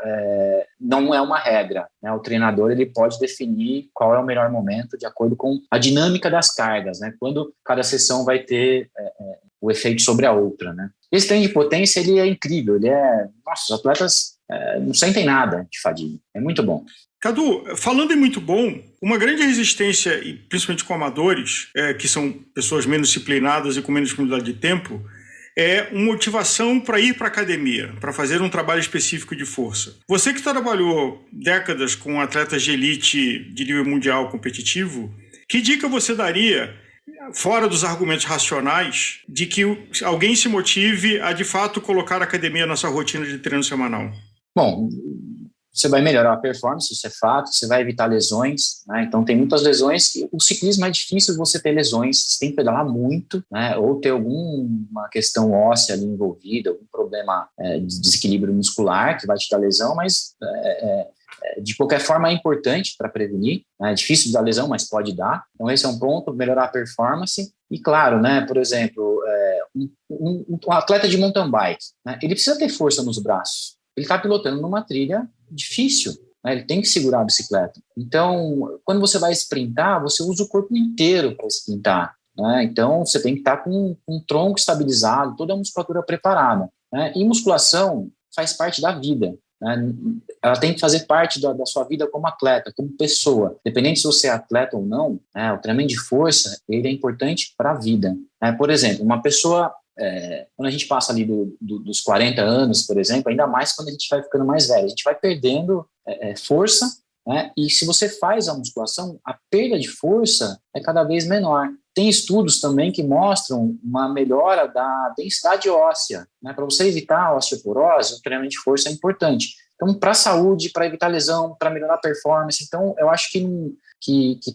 não é uma regra, né? O treinador ele pode definir qual é o melhor momento de acordo com a dinâmica das cargas, né? Quando cada sessão vai ter o efeito sobre a outra, né? Esse treino de potência, ele é incrível, os atletas não sentem nada de fadiga, é muito bom. Cadu, falando em muito bom, uma grande resistência, e principalmente com amadores, que são pessoas menos disciplinadas e com menos disponibilidade de tempo, é uma motivação para ir para a academia, para fazer um trabalho específico de força. Você que trabalhou décadas com atletas de elite de nível mundial competitivo, que dica você daria, fora dos argumentos racionais, de que alguém se motive a, de fato, colocar a academia na sua rotina de treino semanal? Bom, você vai melhorar a performance, isso é fato, você vai evitar lesões, né? Então tem muitas lesões que o ciclismo é difícil você ter lesões, você tem que pedalar muito, né? Ou ter alguma questão óssea ali envolvida, algum problema de desequilíbrio muscular que vai te dar lesão, mas de qualquer forma é importante para prevenir, né? É difícil de dar lesão, mas pode dar. Então esse é um ponto, melhorar a performance. E claro, né, por exemplo, um atleta de mountain bike, né, ele precisa ter força nos braços. Ele está pilotando numa trilha difícil, né? Ele tem que segurar a bicicleta. Então, quando você vai sprintar, você usa o corpo inteiro para sprintar, né? Então, você tem que estar com um tronco estabilizado, toda a musculatura preparada, né? E musculação faz parte da vida, né? Ela tem que fazer parte da sua vida como atleta, como pessoa. Dependendo se você é atleta ou não, né? O treinamento de força ele é importante para a vida, né? Por exemplo, uma pessoa... quando a gente passa ali dos 40 anos, por exemplo, ainda mais quando a gente vai ficando mais velho, a gente vai perdendo força, né? E se você faz a musculação, a perda de força é cada vez menor. tem estudos também que mostram uma melhora da densidade óssea, né? Para você evitar a osteoporose, o treinamento de força é importante. Então, para a saúde, para evitar lesão, para melhorar a performance, então eu acho que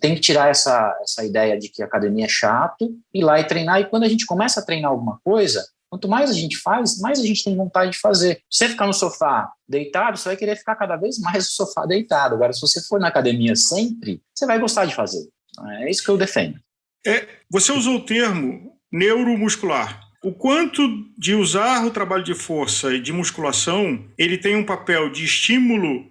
tem que tirar essa ideia de que a academia é chato, ir lá e treinar, e quando a gente começa a treinar alguma coisa, quanto mais a gente faz, mais a gente tem vontade de fazer. Se você ficar no sofá deitado, você vai querer ficar cada vez mais no sofá deitado. Agora, se você for na academia sempre, você vai gostar de fazer. É isso que eu defendo. Você usou o termo neuromuscular. O quanto de usar o trabalho de força e de musculação, ele tem um papel de estímulo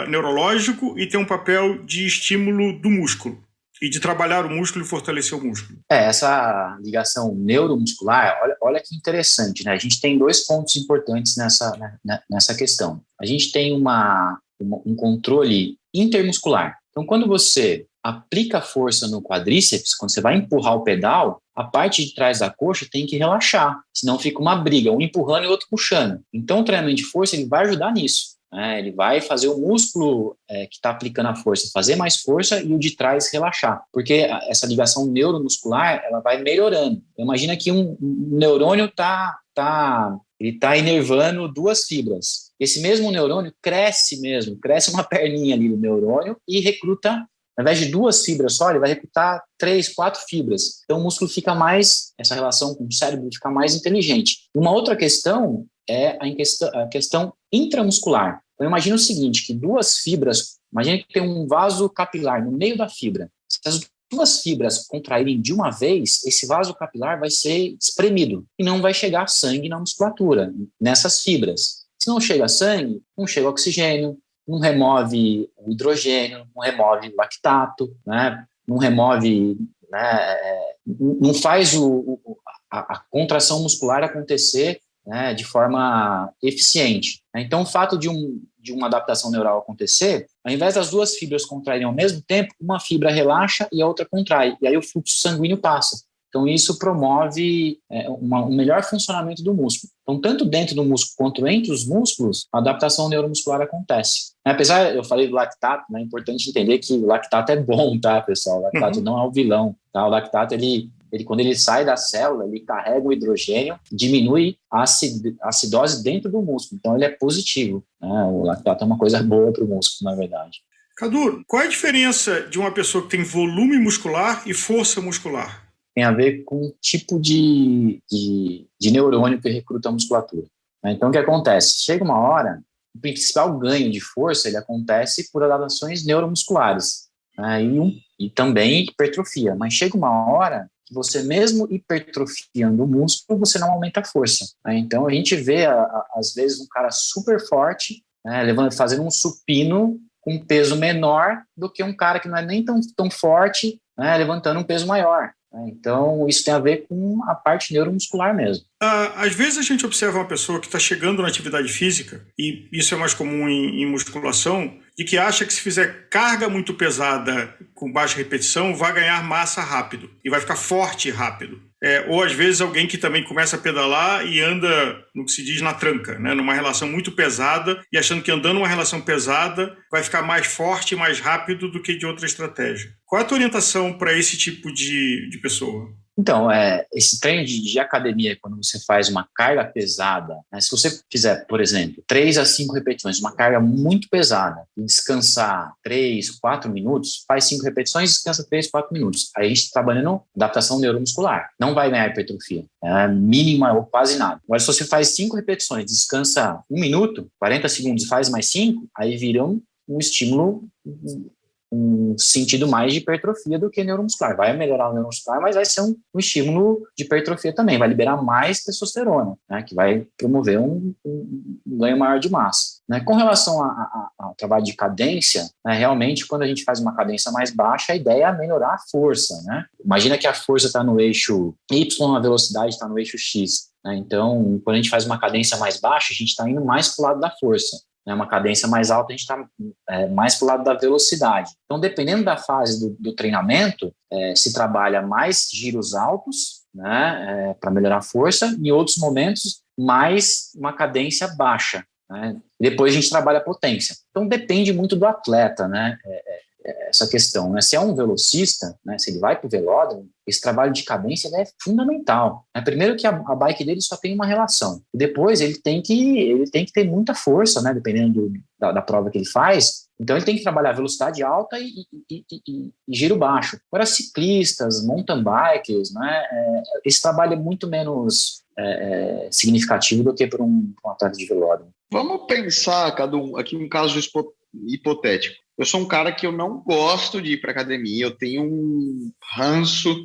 neurológico e tem um papel de estímulo do músculo. E de trabalhar o músculo e fortalecer o músculo. Essa ligação neuromuscular, olha que interessante, né? A gente tem 2 pontos importantes nessa questão. A gente tem um controle intermuscular. Então, quando você aplica força no quadríceps, quando você vai empurrar o pedal, a parte de trás da coxa tem que relaxar, senão fica uma briga, um empurrando e o outro puxando. Então, o treinamento de força ele vai ajudar nisso. Ele vai fazer o músculo que está aplicando a força fazer mais força e o de trás relaxar, porque essa ligação neuromuscular ela vai melhorando. Imagina que um neurônio está inervando 2 fibras. Esse mesmo neurônio cresce uma perninha ali do neurônio e recruta, ao invés de 2 fibras só, ele vai recrutar 3, 4 fibras. Então o músculo fica mais, essa relação com o cérebro fica mais inteligente. Uma outra questão é a questão intramuscular. Então, imagina o seguinte, que 2 fibras, imagina que tem um vaso capilar no meio da fibra. Se as 2 fibras contraírem de uma vez, esse vaso capilar vai ser espremido e não vai chegar sangue na musculatura, nessas fibras. Se não chega sangue, não chega oxigênio, não remove o hidrogênio, não remove o lactato, né? Não remove, né? Não faz a contração muscular acontecer, né, de forma eficiente. Então, o fato de uma adaptação neural acontecer, ao invés das 2 fibras contraírem ao mesmo tempo, uma fibra relaxa e a outra contrai, e aí o fluxo sanguíneo passa. Então, isso promove um melhor funcionamento do músculo. Então, tanto dentro do músculo quanto entre os músculos, a adaptação neuromuscular acontece. Apesar, eu falei do lactato, né, é importante entender que o lactato é bom, tá, pessoal? O lactato não é o vilão, tá? O lactato, ele, quando ele sai da célula, ele carrega o hidrogênio, diminui a acidose dentro do músculo. Então, ele é positivo, né? O lactato é uma coisa boa para o músculo, na verdade. Cadu, qual é a diferença de uma pessoa que tem volume muscular e força muscular? Tem a ver com o tipo de neurônio que recruta a musculatura. Então, o que acontece? Chega uma hora, o principal ganho de força ele acontece por adaptações neuromusculares, né? E também hipertrofia. Mas chega uma hora que você mesmo hipertrofiando o músculo, você não aumenta a força, né? Então, a gente vê, às vezes, um cara super forte, né, fazendo um supino com um peso menor do que um cara que não é nem tão forte, né, levantando um peso maior. Então, isso tem a ver com a parte neuromuscular mesmo. Às vezes a gente observa uma pessoa que está chegando na atividade física, e isso é mais comum em musculação, de que acha que se fizer carga muito pesada com baixa repetição, vai ganhar massa rápido e vai ficar forte rápido. Ou às vezes alguém que também começa a pedalar e anda no que se diz na tranca, né? Numa relação muito pesada, e achando que andando numa relação pesada vai ficar mais forte e mais rápido do que de outra estratégia. Qual é a tua orientação para esse tipo de pessoa? Então, esse treino de academia, quando você faz uma carga pesada, né, se você fizer, por exemplo, 3 a 5 repetições, uma carga muito pesada, e descansar 3, 4 minutos, faz 5 repetições e descansa 3, 4 minutos. Aí a gente está trabalhando adaptação neuromuscular. Não vai ganhar hipertrofia, mínima ou quase nada. Agora, se você faz 5 repetições, descansa 1 minuto, 40 segundos e faz mais 5, aí vira um estímulo, um sentido mais de hipertrofia do que neuromuscular. Vai melhorar o neuromuscular, mas vai ser um estímulo de hipertrofia também. Vai liberar mais testosterona, né, que vai promover um ganho maior de massa. Né? Com relação ao trabalho de cadência, né, realmente, quando a gente faz uma cadência mais baixa, a ideia é melhorar a força. Né? Imagina que a força está no eixo Y, a velocidade está no eixo X. Né? Então, quando a gente faz uma cadência mais baixa, a gente está indo mais para o lado da força. Uma cadência mais alta, a gente está mais para o lado da velocidade. Então, dependendo da fase do treinamento, se trabalha mais giros altos, né, para melhorar a força, em outros momentos, mais uma cadência baixa. Né? Depois a gente trabalha a potência. Então, depende muito do atleta. Né? essa questão, né? Se é um velocista, né, se ele vai para o velódromo, esse trabalho de cadência é fundamental, né? Primeiro que a bike dele só tem uma relação, e depois ele tem que ter muita força, né, dependendo da prova que ele faz. Então ele tem que trabalhar velocidade alta e giro baixo. Para ciclistas, mountain bikers, né, esse trabalho é muito menos significativo do que para um atleta de velódromo. Vamos pensar, Cadu, aqui um caso hipotético. Eu sou um cara que eu não gosto de ir para academia, eu tenho um ranço,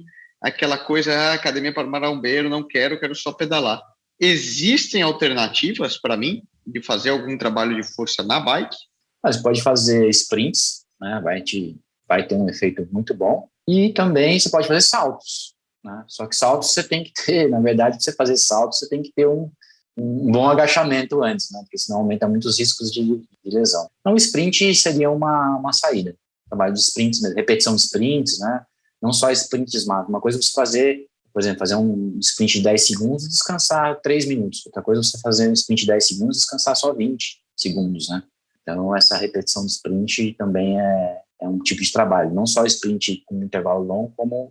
aquela coisa, academia para marombeiro, não quero só pedalar. Existem alternativas para mim de fazer algum trabalho de força na bike? Você pode fazer sprints, né? Vai ter um efeito muito bom. E também você pode fazer saltos, né? Só que saltos você tem que ter, na verdade, para você fazer saltos, você tem que ter um bom agachamento antes, né? Porque senão aumenta muito os riscos de lesão. Então, o sprint seria uma saída. Trabalho de sprints, repetição de sprints, né? Não só sprints, uma coisa é você fazer, por exemplo, fazer um sprint de 10 segundos e descansar 3 minutos. Outra coisa é você fazer um sprint de 10 segundos e descansar só 20 segundos, né? Então, essa repetição de sprint também é um tipo de trabalho. Não só sprint com intervalo longo, como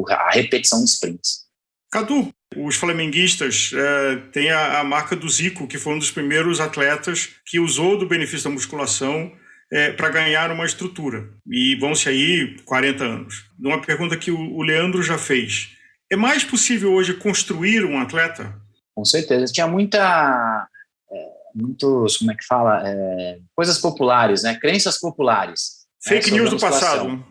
a repetição de sprints. Cadu, os flamenguistas têm a marca do Zico, que foi um dos primeiros atletas que usou do benefício da musculação para ganhar uma estrutura. E vão-se aí 40 anos. Uma pergunta que o Leandro já fez. É mais possível hoje construir um atleta? Com certeza. Tinha muitos, como é que fala? Coisas populares, né? Crenças populares. Fake news do passado.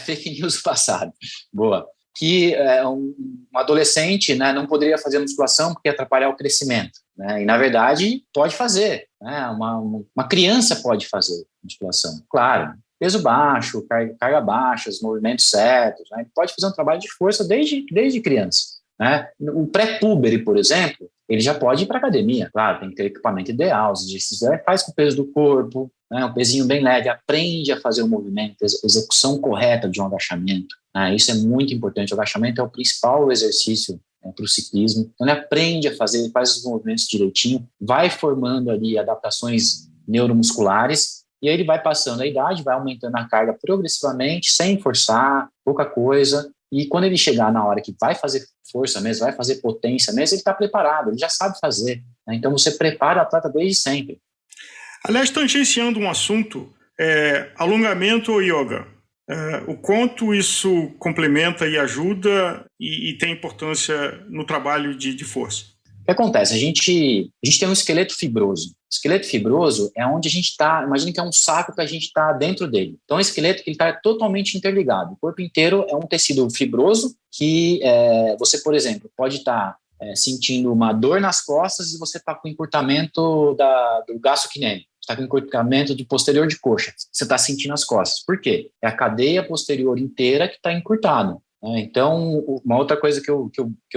Fake news do passado. Boa. Que um adolescente, né, não poderia fazer musculação porque ia atrapalhar o crescimento, né? E, na verdade, pode fazer, né? Uma criança pode fazer musculação. Claro, peso baixo, carga baixa, os movimentos certos, né? Pode fazer um trabalho de força desde criança, né? O pré-puber, por exemplo, ele já pode ir para academia. Claro, tem que ter equipamento ideal, os exercícios faz com o peso do corpo, né? Um pezinho bem leve, aprende a fazer o movimento, a execução correta de um agachamento. Isso é muito importante. O agachamento é o principal exercício para o ciclismo. Então, ele aprende a fazer, ele faz os movimentos direitinho, vai formando ali adaptações neuromusculares, e aí ele vai passando a idade, vai aumentando a carga progressivamente, sem forçar, pouca coisa. E quando ele chegar na hora que vai fazer força mesmo, vai fazer potência mesmo, ele está preparado, ele já sabe fazer, né? Então, você prepara o atleta desde sempre. Aliás, tangenciando um assunto, alongamento ou yoga? O quanto isso complementa e ajuda e tem importância no trabalho de força? O que acontece? A gente tem um esqueleto fibroso. O esqueleto fibroso é onde a gente está, imagina que é um saco que a gente está dentro dele. Então, é um esqueleto que está totalmente interligado. O corpo inteiro é um tecido fibroso que você, por exemplo, pode estar sentindo uma dor nas costas e você está com encurtamento do gastrocnêmio. Está com encurtamento do posterior de coxa, você está sentindo as costas. Por quê? É a cadeia posterior inteira que está encurtada. Né? Então, uma outra coisa que eu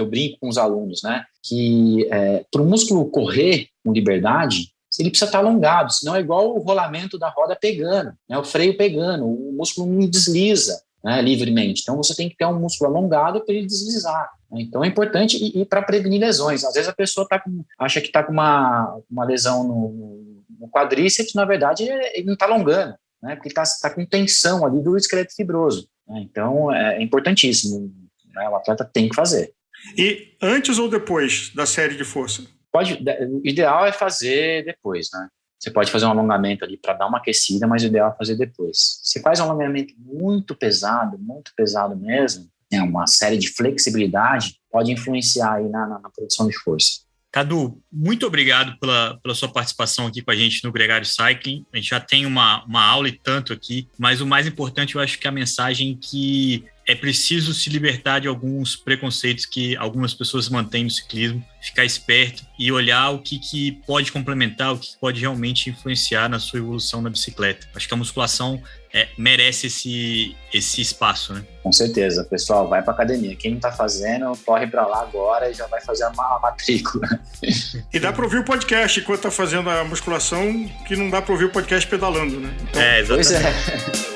brinco com os alunos, né? Que para o músculo correr com liberdade, ele precisa estar alongado, senão é igual o rolamento da roda pegando, né? O freio pegando, o músculo não desliza, né, livremente. Então, você tem que ter um músculo alongado para ele deslizar. Né? Então, é importante e para prevenir lesões. Às vezes a pessoa acha que está com uma lesão no quadríceps, na verdade, ele não está alongando, né? Porque está com tensão ali do esqueleto fibroso. Né? Então, é importantíssimo. Né? O atleta tem que fazer. E antes ou depois da série de força? O ideal é fazer depois, né? Você pode fazer um alongamento ali para dar uma aquecida, mas o ideal é fazer depois. Se faz um alongamento muito pesado mesmo, né? Uma série de flexibilidade, pode influenciar aí na produção de força. Cadu, muito obrigado pela sua participação aqui com a gente no Gregário Cycling. A gente já tem uma aula e tanto aqui, mas o mais importante eu acho que é a mensagem que é preciso se libertar de alguns preconceitos que algumas pessoas mantêm no ciclismo, ficar esperto e olhar o que pode complementar, o que pode realmente influenciar na sua evolução na bicicleta. Acho que a musculação merece esse espaço, né? Com certeza, pessoal, vai para academia. Quem não está fazendo, corre para lá agora e já vai fazer a matrícula. E dá para ouvir o podcast enquanto está fazendo a musculação, que não dá para ouvir o podcast pedalando, né? Então, exatamente. Pois é.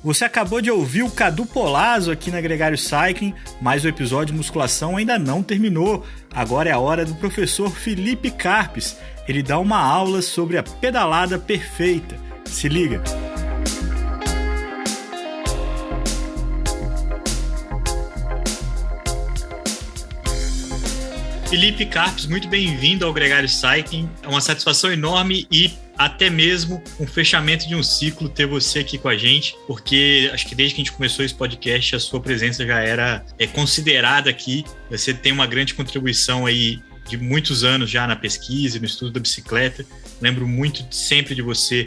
Você acabou de ouvir o Cadu Polazzo aqui na Gregário Cycling, mas o episódio de musculação ainda não terminou. Agora é a hora do professor Felipe Carpes. Ele dá uma aula sobre a pedalada perfeita. Se liga! Felipe Carpes, muito bem-vindo ao Gregário Cycling. É uma satisfação enorme e até mesmo um fechamento de um ciclo ter você aqui com a gente, porque acho que desde que a gente começou esse podcast, a sua presença já era considerada aqui. Você tem uma grande contribuição aí de muitos anos já na pesquisa, no estudo da bicicleta. Lembro muito sempre de você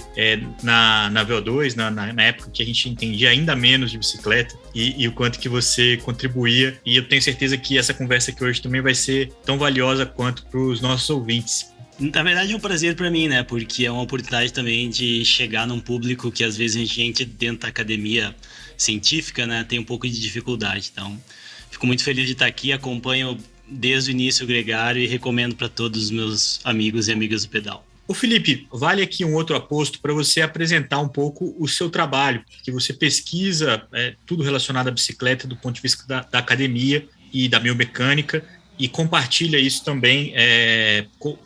na VO2, na época que a gente entendia ainda menos de bicicleta e o quanto que você contribuía. E eu tenho certeza que essa conversa aqui hoje também vai ser tão valiosa quanto para os nossos ouvintes. Na verdade é um prazer para mim, né? Porque é uma oportunidade também de chegar num público que às vezes a gente dentro da academia científica, né, tem um pouco de dificuldade. Então, fico muito feliz de estar aqui, acompanho desde o início o Gregário e recomendo para todos os meus amigos e amigas do pedal. Ô Felipe, vale aqui um outro aposto para você apresentar um pouco o seu trabalho, que você pesquisa tudo relacionado à bicicleta do ponto de vista da academia e da biomecânica e compartilha isso também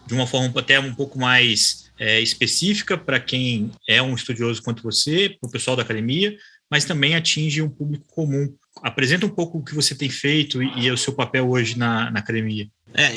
de uma forma até um pouco mais específica para quem é um estudioso quanto você, para o pessoal da academia, mas também atinge um público comum. Apresenta um pouco o que você tem feito e o seu papel hoje na academia.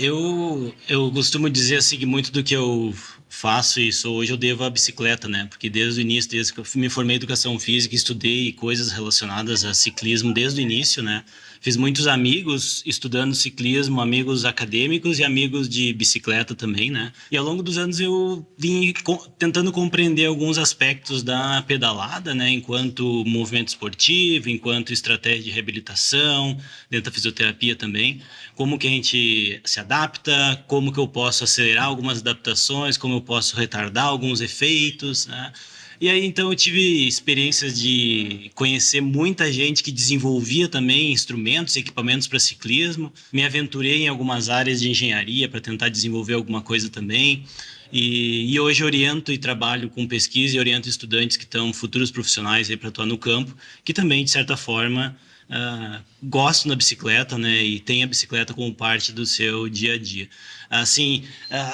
Eu costumo dizer assim que muito do que eu faço e sou hoje eu devo à bicicleta, né? Porque desde o início, desde que eu me formei em educação física, estudei coisas relacionadas a ciclismo desde o início, né? Fiz muitos amigos estudando ciclismo, amigos acadêmicos e amigos de bicicleta também, né? E ao longo dos anos eu vim tentando compreender alguns aspectos da pedalada, né? Enquanto movimento esportivo, enquanto estratégia de reabilitação, dentro da fisioterapia também. Como que a gente se adapta, como que eu posso acelerar algumas adaptações, como eu posso retardar alguns efeitos, né? E aí, então, eu tive experiências de conhecer muita gente que desenvolvia também instrumentos e equipamentos para ciclismo. Me aventurei em algumas áreas de engenharia para tentar desenvolver alguma coisa também. E hoje oriento e trabalho com pesquisa e oriento estudantes que estão futuros profissionais para atuar no campo, que também, de certa forma, gostam da bicicleta, né, e tem a bicicleta como parte do seu dia a dia. Assim,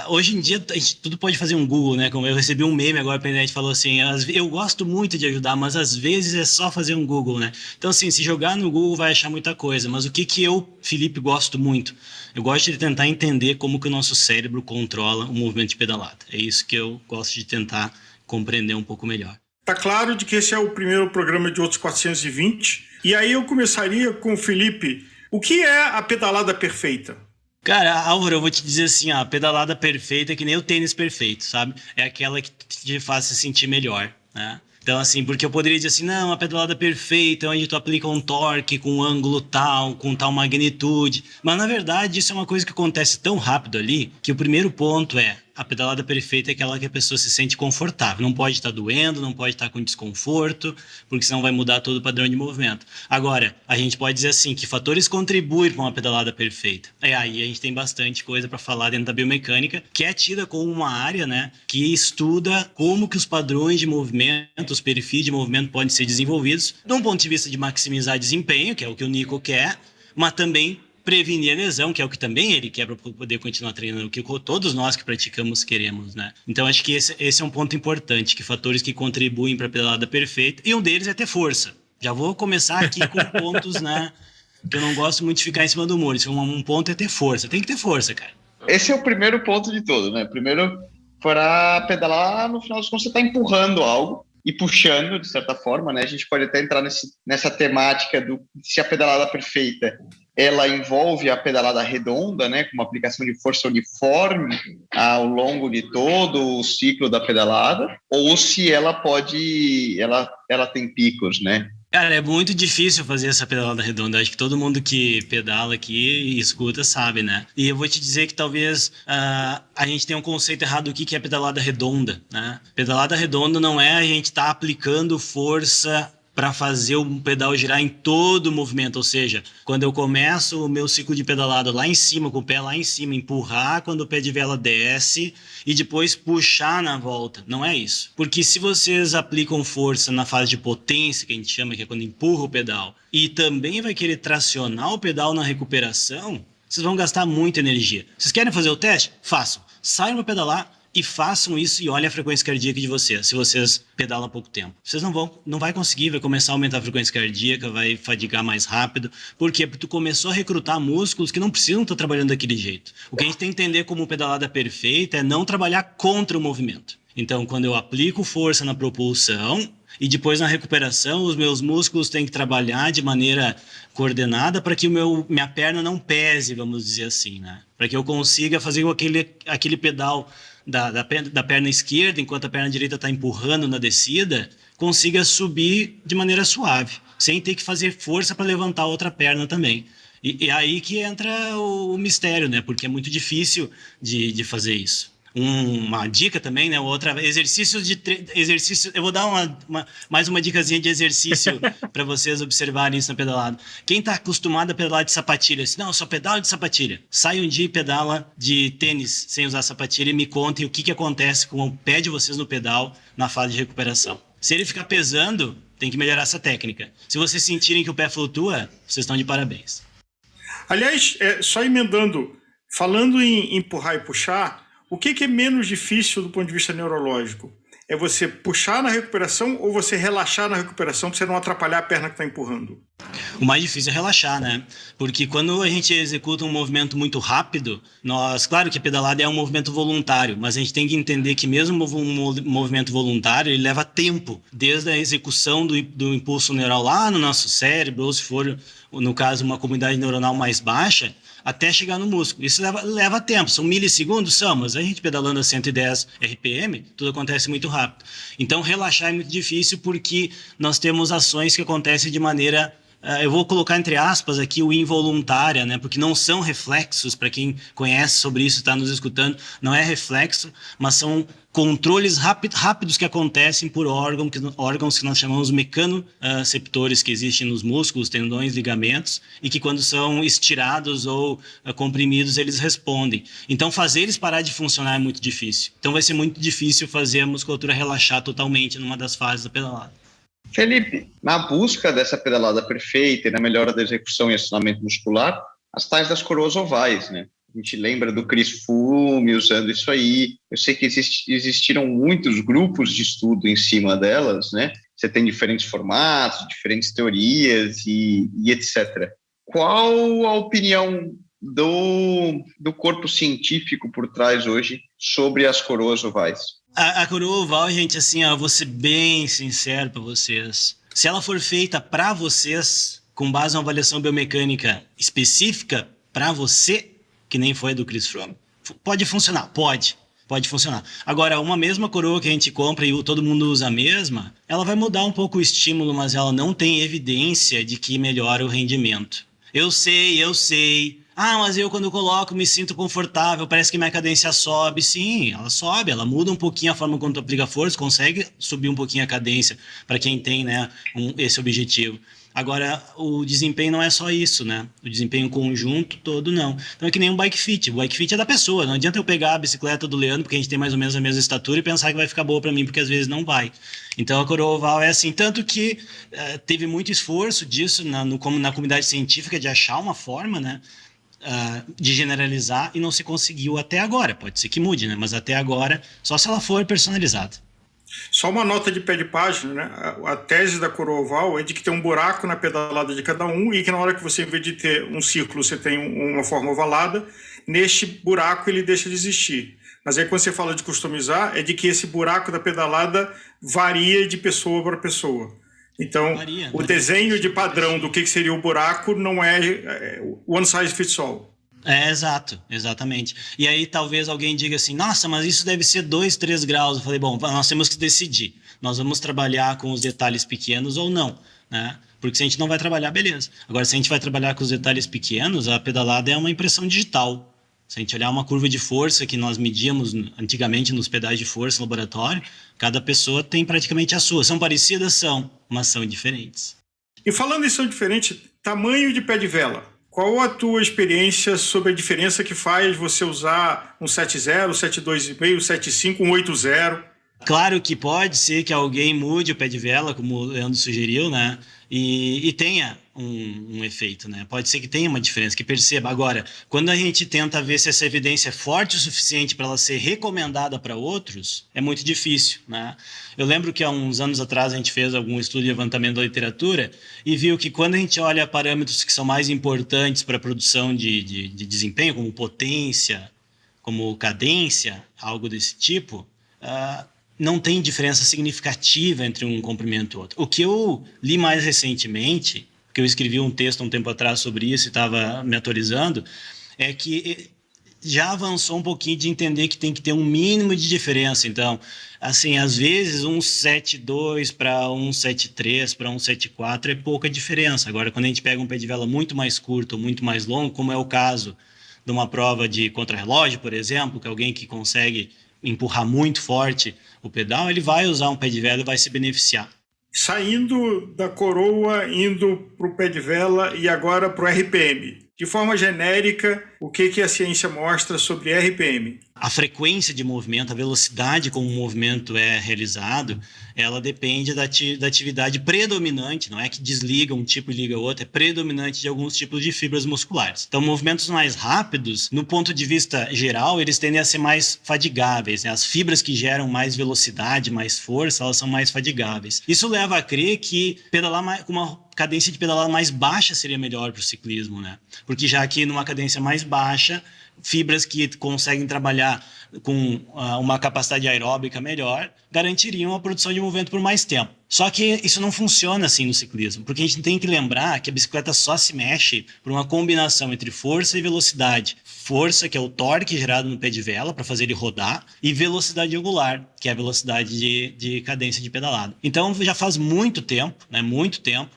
hoje em dia a gente tudo pode fazer um Google, né? Como eu recebi um meme agora pela internet, falou assim, eu gosto muito de ajudar, mas às vezes é só fazer um Google, né? Então assim, se jogar no Google vai achar muita coisa, mas o que eu, Felipe, gosto muito? Eu gosto de tentar entender como que o nosso cérebro controla o movimento de pedalada. É isso que eu gosto de tentar compreender um pouco melhor. Tá claro de que esse é o primeiro programa de outros 420. E aí eu começaria com o Felipe. O que é a pedalada perfeita? Cara, Álvaro, eu vou te dizer assim, a pedalada perfeita é que nem o tênis perfeito, sabe? É aquela que te faz se sentir melhor, né? Então, assim, porque eu poderia dizer assim, não, a pedalada perfeita é onde tu aplica um torque com um ângulo tal, com tal magnitude. Mas, na verdade, isso é uma coisa que acontece tão rápido ali, que o primeiro ponto é, a pedalada perfeita é aquela que a pessoa se sente confortável. Não pode estar doendo, não pode estar com desconforto, porque senão vai mudar todo o padrão de movimento. Agora, a gente pode dizer assim, que fatores contribuem para uma pedalada perfeita? Aí a gente tem bastante coisa para falar dentro da biomecânica, que é tida como uma área, né, que estuda como que os padrões de movimento, os perfis de movimento podem ser desenvolvidos, de um ponto de vista de maximizar desempenho, que é o que o Nico quer, mas também prevenir a lesão, que é o que também ele quer para poder continuar treinando, o que todos nós que praticamos queremos, né? Então, acho que esse é um ponto importante, que fatores que contribuem para a pedalada perfeita, e um deles é ter força. Já vou começar aqui com pontos, né, que eu não gosto muito de ficar em cima do muro. Um ponto é ter força. Tem que ter força, cara. Esse é o primeiro ponto de todo, né? Primeiro, para pedalar, no final das contas, você está empurrando algo e puxando, de certa forma, né? A gente pode até entrar nessa temática do se a pedalada perfeita ela envolve a pedalada redonda, né, com uma aplicação de força uniforme ao longo de todo o ciclo da pedalada, ou se ela ela tem picos, né? Cara, é muito difícil fazer essa pedalada redonda. Acho que todo mundo que pedala aqui e escuta sabe, né? E eu vou te dizer que talvez a gente tenha um conceito errado do que é pedalada redonda, né? Pedalada redonda não é a gente estar aplicando força para fazer o pedal girar em todo o movimento, ou seja, quando eu começo o meu ciclo de pedalada lá em cima, com o pé lá em cima, empurrar quando o pé de vela desce e depois puxar na volta. Não é isso. Porque se vocês aplicam força na fase de potência, que a gente chama, que é quando empurra o pedal, e também vai querer tracionar o pedal na recuperação, vocês vão gastar muita energia. Vocês querem fazer o teste? Façam. Saiam para pedalar e façam isso e olhem a frequência cardíaca de vocês, se vocês pedalam há pouco tempo. Vocês não vai conseguir, vai começar a aumentar a frequência cardíaca, vai fadigar mais rápido. Por quê? Porque tu começou a recrutar músculos que não precisam estar trabalhando daquele jeito. O que a gente tem que entender como pedalada perfeita é não trabalhar contra o movimento. Então, quando eu aplico força na propulsão e depois na recuperação, os meus músculos têm que trabalhar de maneira coordenada para que minha perna não pese, vamos dizer assim, né? Para que eu consiga fazer aquele pedal da perna esquerda, enquanto a perna direita está empurrando na descida, consiga subir de maneira suave, sem ter que fazer força para levantar a outra perna também. E é aí que entra o mistério, né? Porque é muito difícil de fazer isso. Uma dica também, né? Exercício. Eu vou dar mais uma dicasinha de exercício para vocês observarem isso na pedalada. Quem está acostumado a pedalar de sapatilha, não, eu só pedalo de sapatilha. Sai um dia e pedala de tênis sem usar sapatilha e me contem o que acontece com o pé de vocês no pedal na fase de recuperação. Se ele ficar pesando, tem que melhorar essa técnica. Se vocês sentirem que o pé flutua, vocês estão de parabéns. Aliás, só emendando, falando em empurrar e puxar, o que é menos difícil do ponto de vista neurológico? É você puxar na recuperação ou você relaxar na recuperação para você não atrapalhar a perna que está empurrando? O mais difícil é relaxar, né? Porque quando a gente executa um movimento muito rápido, claro que a pedalada é um movimento voluntário, mas a gente tem que entender que mesmo um movimento voluntário, ele leva tempo, desde a execução do impulso neural lá no nosso cérebro, ou se for, no caso, uma comunidade neuronal mais baixa, até chegar no músculo. Isso leva tempo, são milissegundos, mas a gente pedalando a 110 RPM, tudo acontece muito rápido. Então, relaxar é muito difícil porque nós temos ações que acontecem de maneira, eu vou colocar entre aspas aqui o involuntária, né? Porque não são reflexos, para quem conhece sobre isso e está nos escutando, não é reflexo, mas são controles rápidos que acontecem por órgãos que nós chamamos mecanoceptores, que existem nos músculos, tendões, ligamentos, e que quando são estirados ou comprimidos, eles respondem. Então, fazer eles parar de funcionar é muito difícil. Então, vai ser muito difícil fazer a musculatura relaxar totalmente numa das fases da pedalada. Felipe, na busca dessa pedalada perfeita e na melhora da execução e acionamento muscular, as tais das coroas ovais, né? A gente lembra do Chris Froome usando isso aí. Eu sei que existiram muitos grupos de estudo em cima delas, né? Você tem diferentes formatos, diferentes teorias e etc. Qual a opinião do corpo científico por trás hoje sobre as coroas ovais? A coroa oval, gente, assim, eu vou ser bem sincero para vocês. Se ela for feita para vocês, com base em uma avaliação biomecânica específica para você, que nem foi a do Chris Froome, pode funcionar, pode funcionar. Agora, uma mesma coroa que a gente compra e todo mundo usa a mesma, ela vai mudar um pouco o estímulo, mas ela não tem evidência de que melhora o rendimento. Eu sei. Mas eu quando coloco me sinto confortável, parece que minha cadência sobe. Sim, ela sobe, ela muda um pouquinho a forma como tu aplica força, consegue subir um pouquinho a cadência para quem tem, né, esse objetivo. Agora, o desempenho não é só isso, né? O desempenho conjunto todo, não. Então é que nem um bike fit. O bike fit é da pessoa. Não adianta eu pegar a bicicleta do Leandro, porque a gente tem mais ou menos a mesma estatura, e pensar que vai ficar boa para mim, porque às vezes não vai. Então a coroa oval é assim. Tanto que teve muito esforço disso na comunidade científica de achar uma forma, né? De generalizar, e não se conseguiu até agora. Pode ser que mude, né? Mas até agora, só se ela for personalizada. Só uma nota de pé de página, né? A tese da coroa oval é de que tem um buraco na pedalada de cada um e que na hora que você, em vez de ter um círculo, você tem uma forma ovalada, neste buraco ele deixa de existir. Mas aí quando você fala de customizar, é de que esse buraco da pedalada varia de pessoa para pessoa. Então, o desenho de padrão do que seria o buraco não é one size fits all. Exatamente. E aí talvez alguém diga assim, nossa, mas isso deve ser 2, 3 graus. Eu falei, bom, nós temos que decidir. Nós vamos trabalhar com os detalhes pequenos ou não, né? Porque se a gente não vai trabalhar, beleza. Agora, se a gente vai trabalhar com os detalhes pequenos, a pedalada é uma impressão digital. Se a gente olhar uma curva de força que nós medíamos antigamente nos pedais de força no laboratório, cada pessoa tem praticamente a sua. São parecidas? São, mas são diferentes. E falando em são diferentes, tamanho de pé de vela. Qual a tua experiência sobre a diferença que faz você usar um 7.0, 7.2,5, 7.5, um 8.0? Claro que pode ser que alguém mude o pé de vela, como o Leandro sugeriu, né? E tenha um efeito, né? Pode ser que tenha uma diferença, que perceba. Agora, quando a gente tenta ver se essa evidência é forte o suficiente para ela ser recomendada para outros, é muito difícil, né? Eu lembro que há uns anos atrás a gente fez algum estudo de levantamento da literatura e viu que quando a gente olha parâmetros que são mais importantes para a produção de desempenho, como potência, como cadência, algo desse tipo, não tem diferença significativa entre um comprimento e outro. O que eu li mais recentemente, que eu escrevi um texto um tempo atrás sobre isso e estava me atualizando, é que já avançou um pouquinho de entender que tem que ter um mínimo de diferença. Então, assim, às vezes um 7.2 para um 7.3 para um 7.4 é pouca diferença. Agora, quando a gente pega um pé de vela muito mais curto ou muito mais longo, como é o caso de uma prova de contrarrelógio, por exemplo, que é alguém que consegue empurrar muito forte o pedal, ele vai usar um pé de vela e vai se beneficiar. Saindo da coroa, indo para o pé de vela e agora para o RPM. De forma genérica, o que a ciência mostra sobre RPM? A frequência de movimento, a velocidade como o movimento é realizado, ela depende da atividade predominante, não é que desliga um tipo e liga o outro, é predominante de alguns tipos de fibras musculares. Então, movimentos mais rápidos, no ponto de vista geral, eles tendem a ser mais fadigáveis, né? As fibras que geram mais velocidade, mais força, elas são mais fadigáveis. Isso leva a crer que pedalar com uma cadência de pedalada mais baixa seria melhor para o ciclismo, né? Porque já que numa cadência mais baixa, fibras que conseguem trabalhar com uma capacidade aeróbica melhor garantiriam a produção de movimento por mais tempo. Só que isso não funciona assim no ciclismo, porque a gente tem que lembrar que a bicicleta só se mexe por uma combinação entre força e velocidade. Força, que é o torque gerado no pé de vela para fazer ele rodar, e velocidade angular, que é a velocidade de cadência de pedalada. Então já faz muito tempo,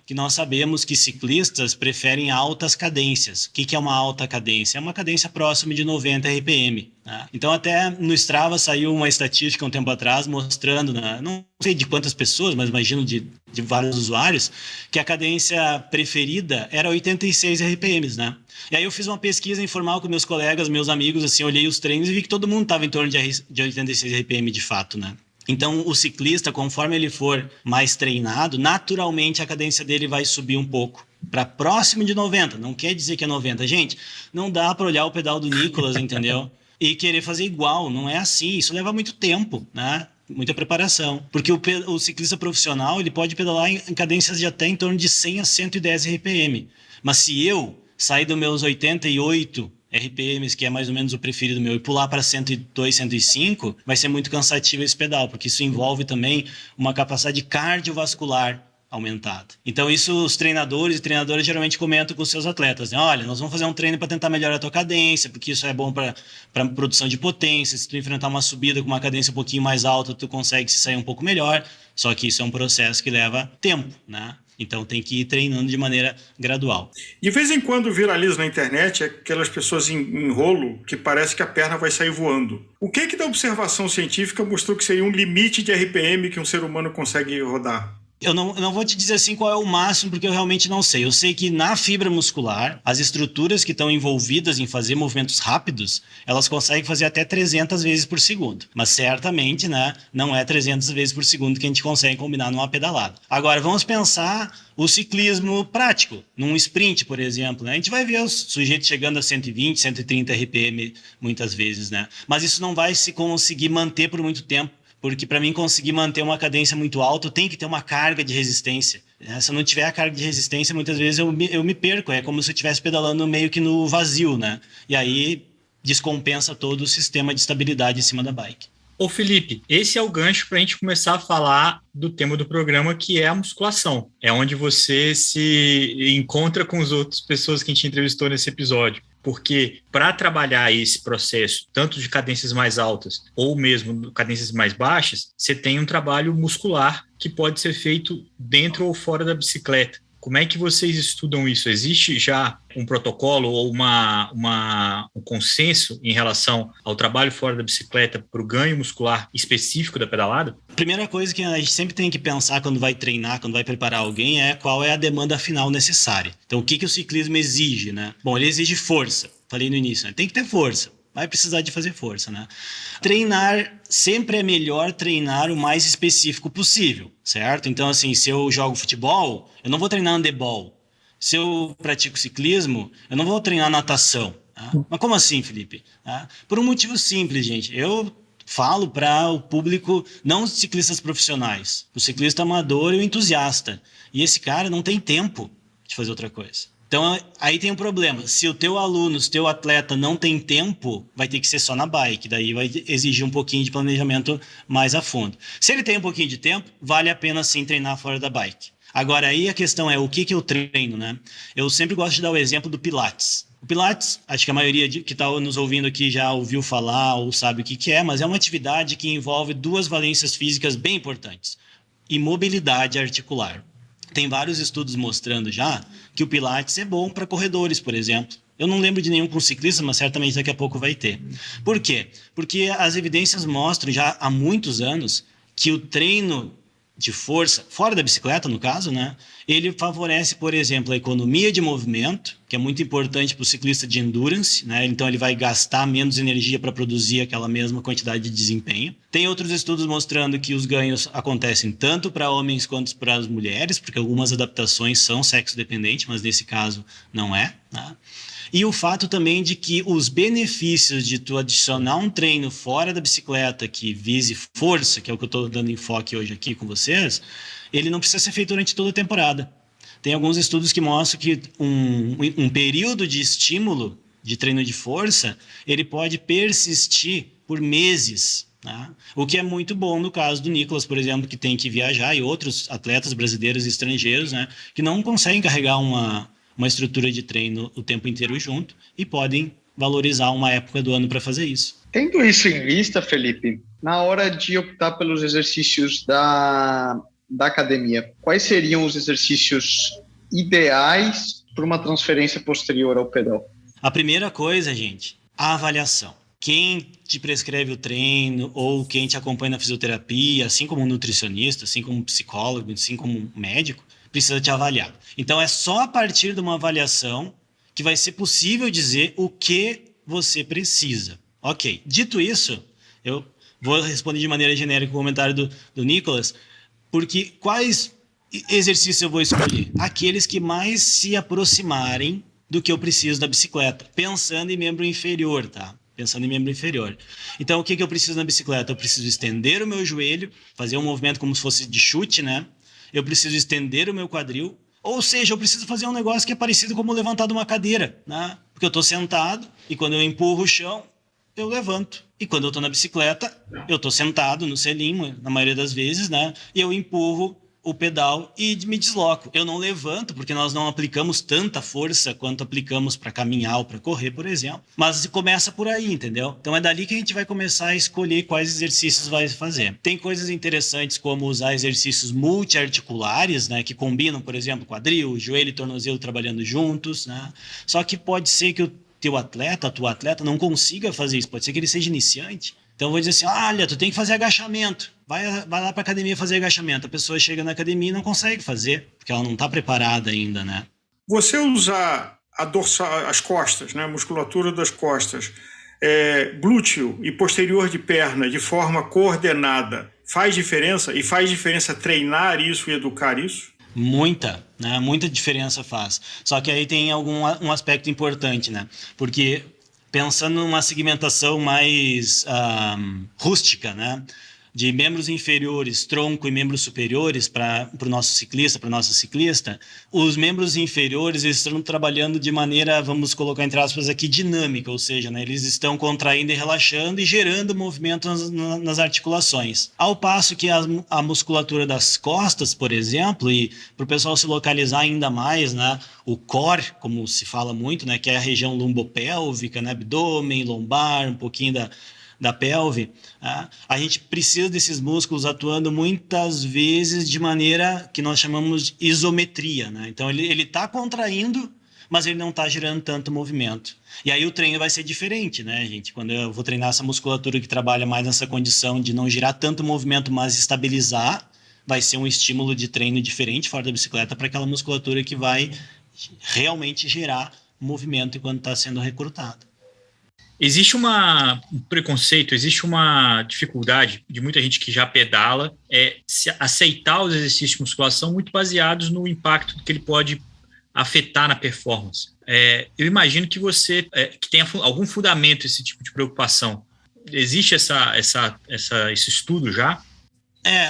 que nós sabemos que ciclistas preferem altas cadências. O que é uma alta cadência? É uma cadência próxima de 90 RPM. Né? Então até no Strava saiu uma estatística um tempo atrás mostrando, né, não sei de quantas pessoas, mas imagino de vários usuários, que a cadência preferida era 86 RPMs, né? E aí eu fiz uma pesquisa informal com meus colegas, meus amigos, assim, olhei os treinos e vi que todo mundo estava em torno de 86 RPM de fato, né? Então, o ciclista, conforme ele for mais treinado, naturalmente a cadência dele vai subir um pouco para próximo de 90. Não quer dizer que é 90. Gente, não dá para olhar o pedal do Nicolas, entendeu? E querer fazer igual. Não é assim. Isso leva muito tempo, né? Muita preparação. Porque o ciclista profissional ele pode pedalar em cadências de até em torno de 100 a 110 RPM. Mas se eu sair dos meus 88 RPMs, que é mais ou menos o preferido meu, e pular para 102, 105, vai ser muito cansativo esse pedal, porque isso envolve também uma capacidade cardiovascular aumentada. Então isso os treinadores e treinadoras geralmente comentam com os seus atletas, né? Olha, nós vamos fazer um treino para tentar melhorar a tua cadência, porque isso é bom para produção de potência. Se tu enfrentar uma subida com uma cadência um pouquinho mais alta, tu consegue se sair um pouco melhor, só que isso é um processo que leva tempo, né? Então tem que ir treinando de maneira gradual. De vez em quando viraliza na internet aquelas pessoas em rolo que parece que a perna vai sair voando. O que da observação científica mostrou que seria um limite de RPM que um ser humano consegue rodar? Eu não vou te dizer assim qual é o máximo, porque eu realmente não sei. Eu sei que na fibra muscular, as estruturas que estão envolvidas em fazer movimentos rápidos, elas conseguem fazer até 300 vezes por segundo. Mas certamente, né, não é 300 vezes por segundo que a gente consegue combinar numa pedalada. Agora, vamos pensar o ciclismo prático, num sprint, por exemplo. Né? A gente vai ver os sujeitos chegando a 120, 130 RPM muitas vezes, né? Mas isso não vai se conseguir manter por muito tempo. Porque para mim conseguir manter uma cadência muito alta, tem que ter uma carga de resistência. Se eu não tiver a carga de resistência, muitas vezes eu me perco. É como se eu estivesse pedalando meio que no vazio, né? E aí descompensa todo o sistema de estabilidade em cima da bike. Ô Felipe, esse é o gancho para a gente começar a falar do tema do programa, que é a musculação. É onde você se encontra com as outras pessoas que a gente entrevistou nesse episódio. Porque para trabalhar esse processo, tanto de cadências mais altas ou mesmo cadências mais baixas, você tem um trabalho muscular que pode ser feito dentro ou fora da bicicleta. Como é que vocês estudam isso? Existe já um protocolo ou um consenso em relação ao trabalho fora da bicicleta para o ganho muscular específico da pedalada? A primeira coisa que a gente sempre tem que pensar quando vai treinar, quando vai preparar alguém, é qual é a demanda final necessária. Então, o que o ciclismo exige, né? Bom, ele exige força. Falei no início, né? Tem que ter força. Vai precisar de fazer força, né? Treinar, sempre é melhor treinar o mais específico possível, certo? Então, assim, se eu jogo futebol, eu não vou treinar handebol. Se eu pratico ciclismo, eu não vou treinar natação. Tá? Mas como assim, Felipe? Tá? Por um motivo simples, gente. Eu falo para o público, não os ciclistas profissionais, o ciclista amador e o entusiasta. E esse cara não tem tempo de fazer outra coisa. Então, aí tem um problema. Se o teu aluno, se o teu atleta não tem tempo, vai ter que ser só na bike. Daí vai exigir um pouquinho de planejamento mais a fundo. Se ele tem um pouquinho de tempo, vale a pena sim treinar fora da bike. Agora, aí a questão é o que eu treino, né? Eu sempre gosto de dar o exemplo do Pilates. O Pilates, acho que a maioria que está nos ouvindo aqui já ouviu falar ou sabe o que é, mas é uma atividade que envolve duas valências físicas bem importantes. E mobilidade articular. Tem vários estudos mostrando já que o Pilates é bom para corredores, por exemplo. Eu não lembro de nenhum com ciclista, mas certamente daqui a pouco vai ter. Por quê? Porque as evidências mostram já há muitos anos que o treino de força, fora da bicicleta no caso, né, ele favorece, por exemplo, a economia de movimento, que é muito importante para o ciclista de endurance, né, então ele vai gastar menos energia para produzir aquela mesma quantidade de desempenho. Tem outros estudos mostrando que os ganhos acontecem tanto para homens quanto para as mulheres, porque algumas adaptações são sexo dependentes, mas nesse caso não é, né? E o fato também de que os benefícios de tu adicionar um treino fora da bicicleta que vise força, que é o que eu estou dando enfoque hoje aqui com vocês, ele não precisa ser feito durante toda a temporada. Tem alguns estudos que mostram que um período de estímulo de treino de força, ele pode persistir por meses, né? O que é muito bom no caso do Nicolas, por exemplo, que tem que viajar, e outros atletas brasileiros e estrangeiros, né, que não conseguem carregar uma estrutura de treino o tempo inteiro junto e podem valorizar uma época do ano para fazer isso. Tendo isso em vista, Felipe, na hora de optar pelos exercícios da academia, quais seriam os exercícios ideais para uma transferência posterior ao pedal? A primeira coisa, gente, a avaliação. Quem te prescreve o treino ou quem te acompanha na fisioterapia, assim como um nutricionista, assim como um psicólogo, assim como um médico, precisa te avaliar. Então, é só a partir de uma avaliação que vai ser possível dizer o que você precisa. Ok, dito isso, eu vou responder de maneira genérica o comentário do Nicolas, porque quais exercícios eu vou escolher? Aqueles que mais se aproximarem do que eu preciso da bicicleta, pensando em membro inferior, tá? Pensando em membro inferior. Então, o que eu preciso na bicicleta? Eu preciso estender o meu joelho, fazer um movimento como se fosse de chute, né? Eu preciso estender o meu quadril, ou seja, eu preciso fazer um negócio que é parecido como levantar de uma cadeira, né? Porque eu estou sentado e quando eu empurro o chão, eu levanto. E quando eu estou na bicicleta, eu estou sentado no selim, na maioria das vezes, né? E eu empurro o pedal e me desloco. Eu não levanto, porque nós não aplicamos tanta força quanto aplicamos para caminhar ou para correr, por exemplo. Mas começa por aí, entendeu? Então é dali que a gente vai começar a escolher quais exercícios vai fazer. Tem coisas interessantes como usar exercícios multiarticulares, né? Que combinam, por exemplo, quadril, joelho e tornozelo trabalhando juntos, né? Só que pode ser que o teu atleta, a tua atleta, não consiga fazer isso. Pode ser que ele seja iniciante. Então eu vou dizer assim, olha, tu tem que fazer agachamento. Vai lá para a academia fazer agachamento. A pessoa chega na academia e não consegue fazer, porque ela não está preparada ainda, né? Você usar as costas, né, a musculatura das costas, glúteo e posterior de perna de forma coordenada, faz diferença? E faz diferença treinar isso e educar isso? Muita, né? Muita diferença faz. Só que aí tem um aspecto importante, né? Porque pensando numa segmentação mais rústica, né? De membros inferiores, tronco e membros superiores para o nosso ciclista, para a nossa ciclista, os membros inferiores eles estão trabalhando de maneira, vamos colocar entre aspas aqui, dinâmica, ou seja, né, eles estão contraindo e relaxando e gerando movimento nas articulações. Ao passo que a musculatura das costas, por exemplo, e para o pessoal se localizar ainda mais, né, o core, como se fala muito, né, que é a região lumbopélvica, né, abdômen, lombar, um pouquinho da pelve, a gente precisa desses músculos atuando muitas vezes de maneira que nós chamamos de isometria, né? Então ele está contraindo, mas ele não está gerando tanto movimento. E aí o treino vai ser diferente, né, gente? Quando eu vou treinar essa musculatura que trabalha mais nessa condição de não gerar tanto movimento, mas estabilizar, vai ser um estímulo de treino diferente fora da bicicleta para aquela musculatura que vai realmente gerar movimento enquanto está sendo recrutado. Existe um preconceito, existe uma dificuldade de muita gente que já pedala aceitar os exercícios de musculação muito baseados no impacto que ele pode afetar na performance. Eu imagino que você que tenha algum fundamento esse tipo de preocupação. Existe esse estudo já?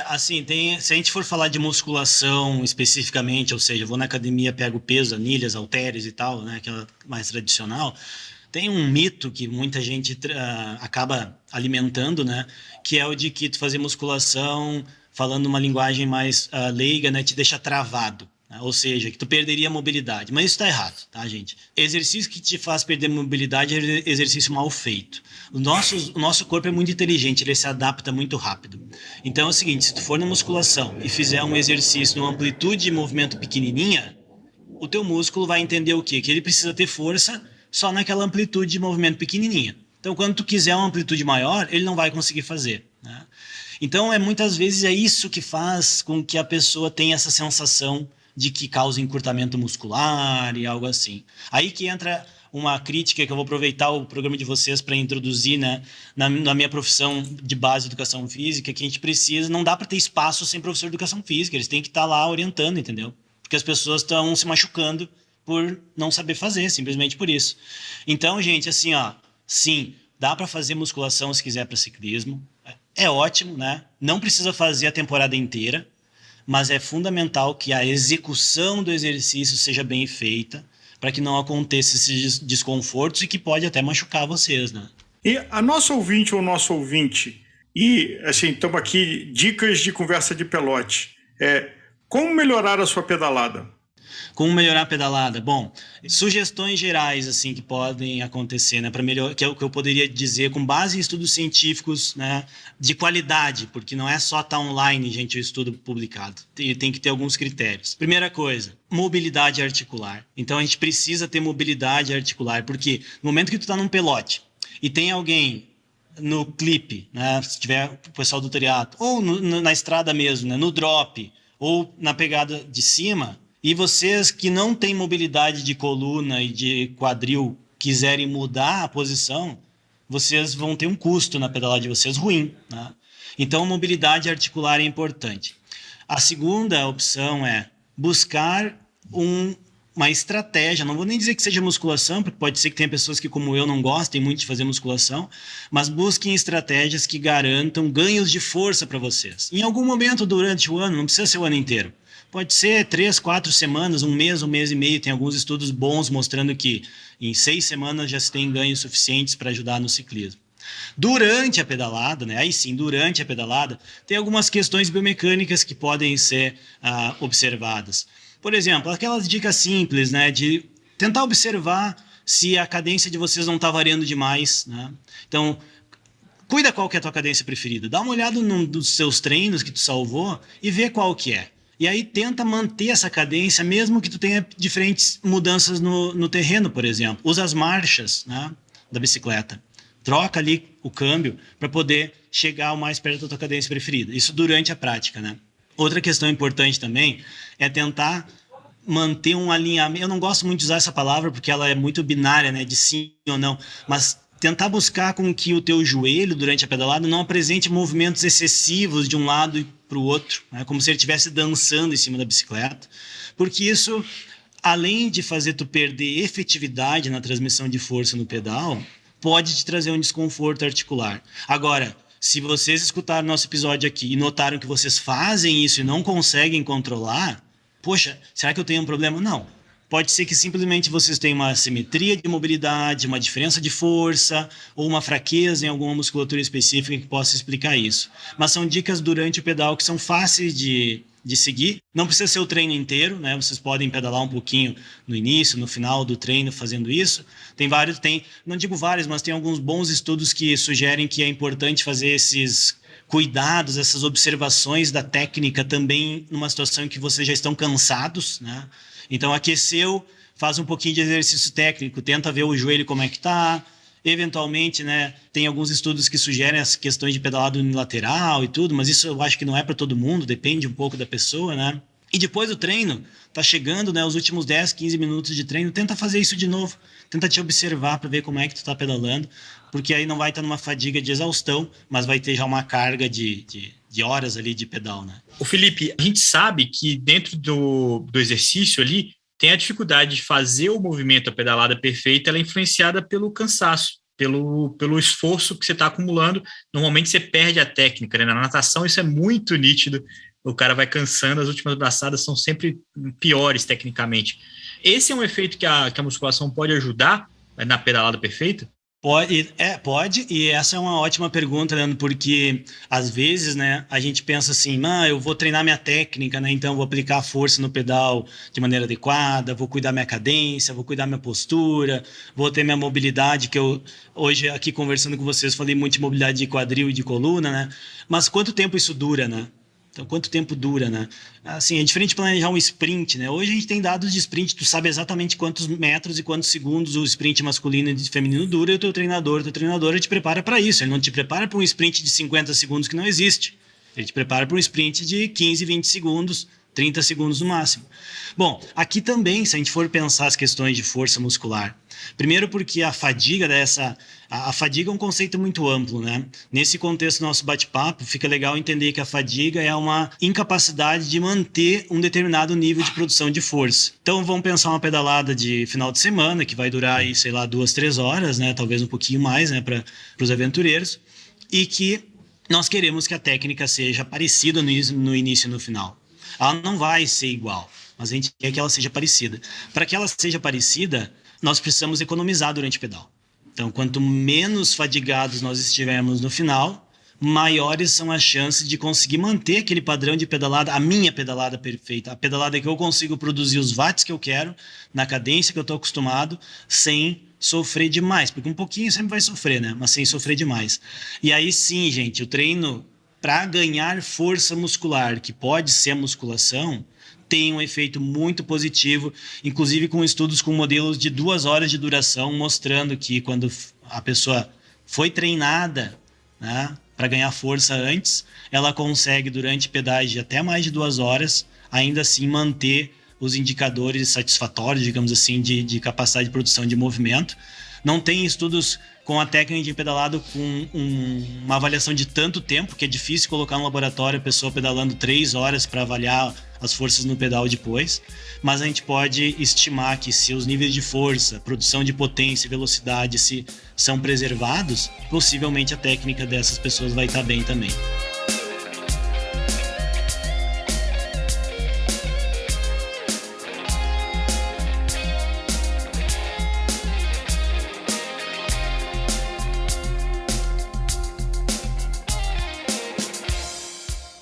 Assim, se a gente for falar de musculação especificamente, ou seja, eu vou na academia, pego peso, anilhas, halteres e tal, né, aquela mais tradicional, tem um mito que muita gente acaba alimentando, né, que é o de que tu fazer musculação, falando uma linguagem mais leiga, né, te deixa travado. Ou seja, que tu perderia a mobilidade. Mas isso está errado, tá, gente? Exercício que te faz perder mobilidade é exercício mal feito. O nosso corpo é muito inteligente, ele se adapta muito rápido. Então é o seguinte, se tu for na musculação e fizer um exercício numa amplitude de movimento pequenininha, o teu músculo vai entender o quê? Que ele precisa ter força só naquela amplitude de movimento pequenininha. Então, quando tu quiser uma amplitude maior, ele não vai conseguir fazer, né? Então, muitas vezes é isso que faz com que a pessoa tenha essa sensação de que causa encurtamento muscular e algo assim. Aí que entra uma crítica que eu vou aproveitar o programa de vocês para introduzir, né, na minha profissão de base de educação física, que a gente precisa, não dá para ter espaço sem professor de educação física, eles têm que estar lá orientando, entendeu? Porque as pessoas estão se machucando por não saber fazer, simplesmente por isso. Então, gente, assim, sim, dá para fazer musculação se quiser para ciclismo, é ótimo, né? Não precisa fazer a temporada inteira, mas é fundamental que a execução do exercício seja bem feita para que não aconteça esses desconfortos e que pode até machucar vocês, né? E a nossa ouvinte ou nosso ouvinte, e assim, estamos aqui, dicas de conversa de pelote, como melhorar a sua pedalada? Como melhorar a pedalada? Bom, sugestões gerais assim que podem acontecer, né, para melhor, que é o que eu poderia dizer com base em estudos científicos, né, de qualidade, porque não é só estar online, gente, o estudo publicado. Tem que ter alguns critérios. Primeira coisa, mobilidade articular. Então a gente precisa ter mobilidade articular, porque no momento que tu está num pelote e tem alguém no clipe, né, se tiver o pessoal do triatlo, ou na estrada mesmo, né, no drop, ou na pegada de cima, e vocês que não têm mobilidade de coluna e de quadril quiserem mudar a posição, vocês vão ter um custo na pedalada de vocês ruim, né? Então, mobilidade articular é importante. A segunda opção é buscar uma estratégia. Não vou nem dizer que seja musculação, porque pode ser que tenha pessoas que, como eu, não gostem muito de fazer musculação, mas busquem estratégias que garantam ganhos de força para vocês. Em algum momento durante o ano, não precisa ser o ano inteiro. Pode ser 3, 4 semanas, um mês e meio. Tem alguns estudos bons mostrando que em 6 semanas já se tem ganhos suficientes para ajudar no ciclismo. Durante a pedalada, né? Aí sim, durante a pedalada, tem algumas questões biomecânicas que podem ser observadas. Por exemplo, aquelas dicas simples, né? De tentar observar se a cadência de vocês não está variando demais, né? Então, cuida qual que é a tua cadência preferida. Dá uma olhada num dos seus treinos que tu salvou e vê qual que é. E aí tenta manter essa cadência, mesmo que tu tenha diferentes mudanças no terreno, por exemplo. Usa as marchas, né, da bicicleta. Troca ali o câmbio para poder chegar o mais perto da tua cadência preferida. Isso durante a prática, né? Outra questão importante também é tentar manter um alinhamento. Eu não gosto muito de usar essa palavra porque ela é muito binária, né, de sim ou não, mas tentar buscar com que o teu joelho, durante a pedalada, não apresente movimentos excessivos de um lado para o outro, né? Como se ele estivesse dançando em cima da bicicleta, porque isso, além de fazer tu perder efetividade na transmissão de força no pedal, pode te trazer um desconforto articular. Agora, se vocês escutaram nosso episódio aqui e notaram que vocês fazem isso e não conseguem controlar, poxa, será que eu tenho um problema? Não. Pode ser que simplesmente vocês tenham uma assimetria de mobilidade, uma diferença de força ou uma fraqueza em alguma musculatura específica que possa explicar isso. Mas são dicas durante o pedal que são fáceis de de seguir. Não precisa ser o treino inteiro, né? Vocês podem pedalar um pouquinho no início, no final do treino fazendo isso. Não digo vários, mas tem alguns bons estudos que sugerem que é importante fazer esses cuidados, essas observações da técnica também numa situação em que vocês já estão cansados, né? Então, aqueceu, faz um pouquinho de exercício técnico, tenta ver o joelho como é que tá. Eventualmente, né, tem alguns estudos que sugerem as questões de pedalado unilateral e tudo, mas isso eu acho que não é para todo mundo, depende um pouco da pessoa, né? E depois do treino, tá chegando, né, os últimos 10, 15 minutos de treino, tenta fazer isso de novo, tenta te observar para ver como é que tu tá pedalando, porque aí não vai estar numa fadiga de exaustão, mas vai ter já uma carga de horas ali de pedal, né? O Felipe, a gente sabe que dentro do exercício ali, tem a dificuldade de fazer o movimento, a pedalada perfeita, ela é influenciada pelo cansaço, pelo esforço que você está acumulando. Normalmente você perde a técnica, né? Na natação isso é muito nítido, o cara vai cansando, as últimas braçadas são sempre piores tecnicamente. Esse é um efeito que a musculação pode ajudar na pedalada perfeita? Pode, e essa é uma ótima pergunta, Leandro, porque às vezes, né, a gente pensa assim, eu vou treinar minha técnica, né, então vou aplicar a força no pedal de maneira adequada, vou cuidar minha cadência, vou cuidar minha postura, vou ter minha mobilidade, que eu hoje aqui conversando com vocês falei muito de mobilidade de quadril e de coluna, né, mas quanto tempo isso dura, né? Então, quanto tempo dura, né? Assim, é diferente de planejar um sprint, né? Hoje a gente tem dados de sprint, tu sabe exatamente quantos metros e quantos segundos o sprint masculino e feminino dura, e o teu treinador te prepara para isso. Ele não te prepara para um sprint de 50 segundos que não existe. Ele te prepara para um sprint de 15, 20 segundos, 30 segundos no máximo. Bom, aqui também, se a gente for pensar as questões de força muscular, primeiro porque a fadiga é um conceito muito amplo, né? Nesse contexto do nosso bate-papo, fica legal entender que a fadiga é uma incapacidade de manter um determinado nível de produção de força. Então, vamos pensar uma pedalada de final de semana, que vai durar aí, 2, 3 horas, né? Talvez um pouquinho mais, né? Para os aventureiros, e que nós queremos que a técnica seja parecida no início e no final. Ela não vai ser igual, mas a gente quer que ela seja parecida. Para que ela seja parecida, nós precisamos economizar durante o pedal. Então, quanto menos fadigados nós estivermos no final, maiores são as chances de conseguir manter aquele padrão de pedalada, a minha pedalada perfeita, a pedalada que eu consigo produzir os watts que eu quero, na cadência que eu estou acostumado, sem sofrer demais, porque um pouquinho sempre vai sofrer, né? Mas sem sofrer demais. E aí sim, gente, o treino para ganhar força muscular, que pode ser a musculação, tem um efeito muito positivo, inclusive com estudos com modelos de 2 horas de duração, mostrando que quando a pessoa foi treinada, né, para ganhar força antes, ela consegue, durante pedais de até mais de 2 horas, ainda assim manter os indicadores satisfatórios, digamos assim, de capacidade de produção de movimento. Não tem estudos com a técnica de pedalado com uma avaliação de tanto tempo, que é difícil colocar no laboratório a pessoa pedalando 3 horas para avaliar as forças no pedal depois, mas a gente pode estimar que se os níveis de força, produção de potência e velocidade se são preservados, possivelmente a técnica dessas pessoas vai estar bem também.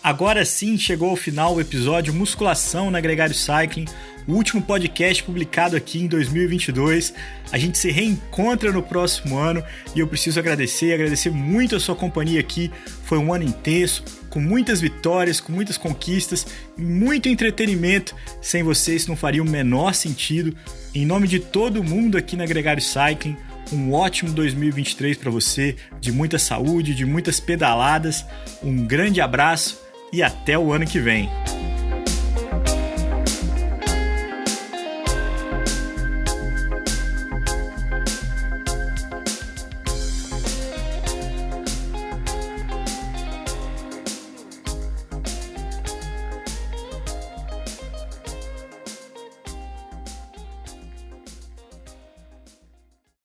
Agora sim, chegou ao final o episódio Musculação na Gregário Cycling, o último podcast publicado aqui em 2022. A gente se reencontra no próximo ano e eu preciso agradecer muito a sua companhia aqui. Foi um ano intenso, com muitas vitórias, com muitas conquistas, muito entretenimento. Sem vocês não faria o menor sentido. Em nome de todo mundo aqui na Gregário Cycling, um ótimo 2023 para você, de muita saúde, de muitas pedaladas. Um grande abraço e até o ano que vem.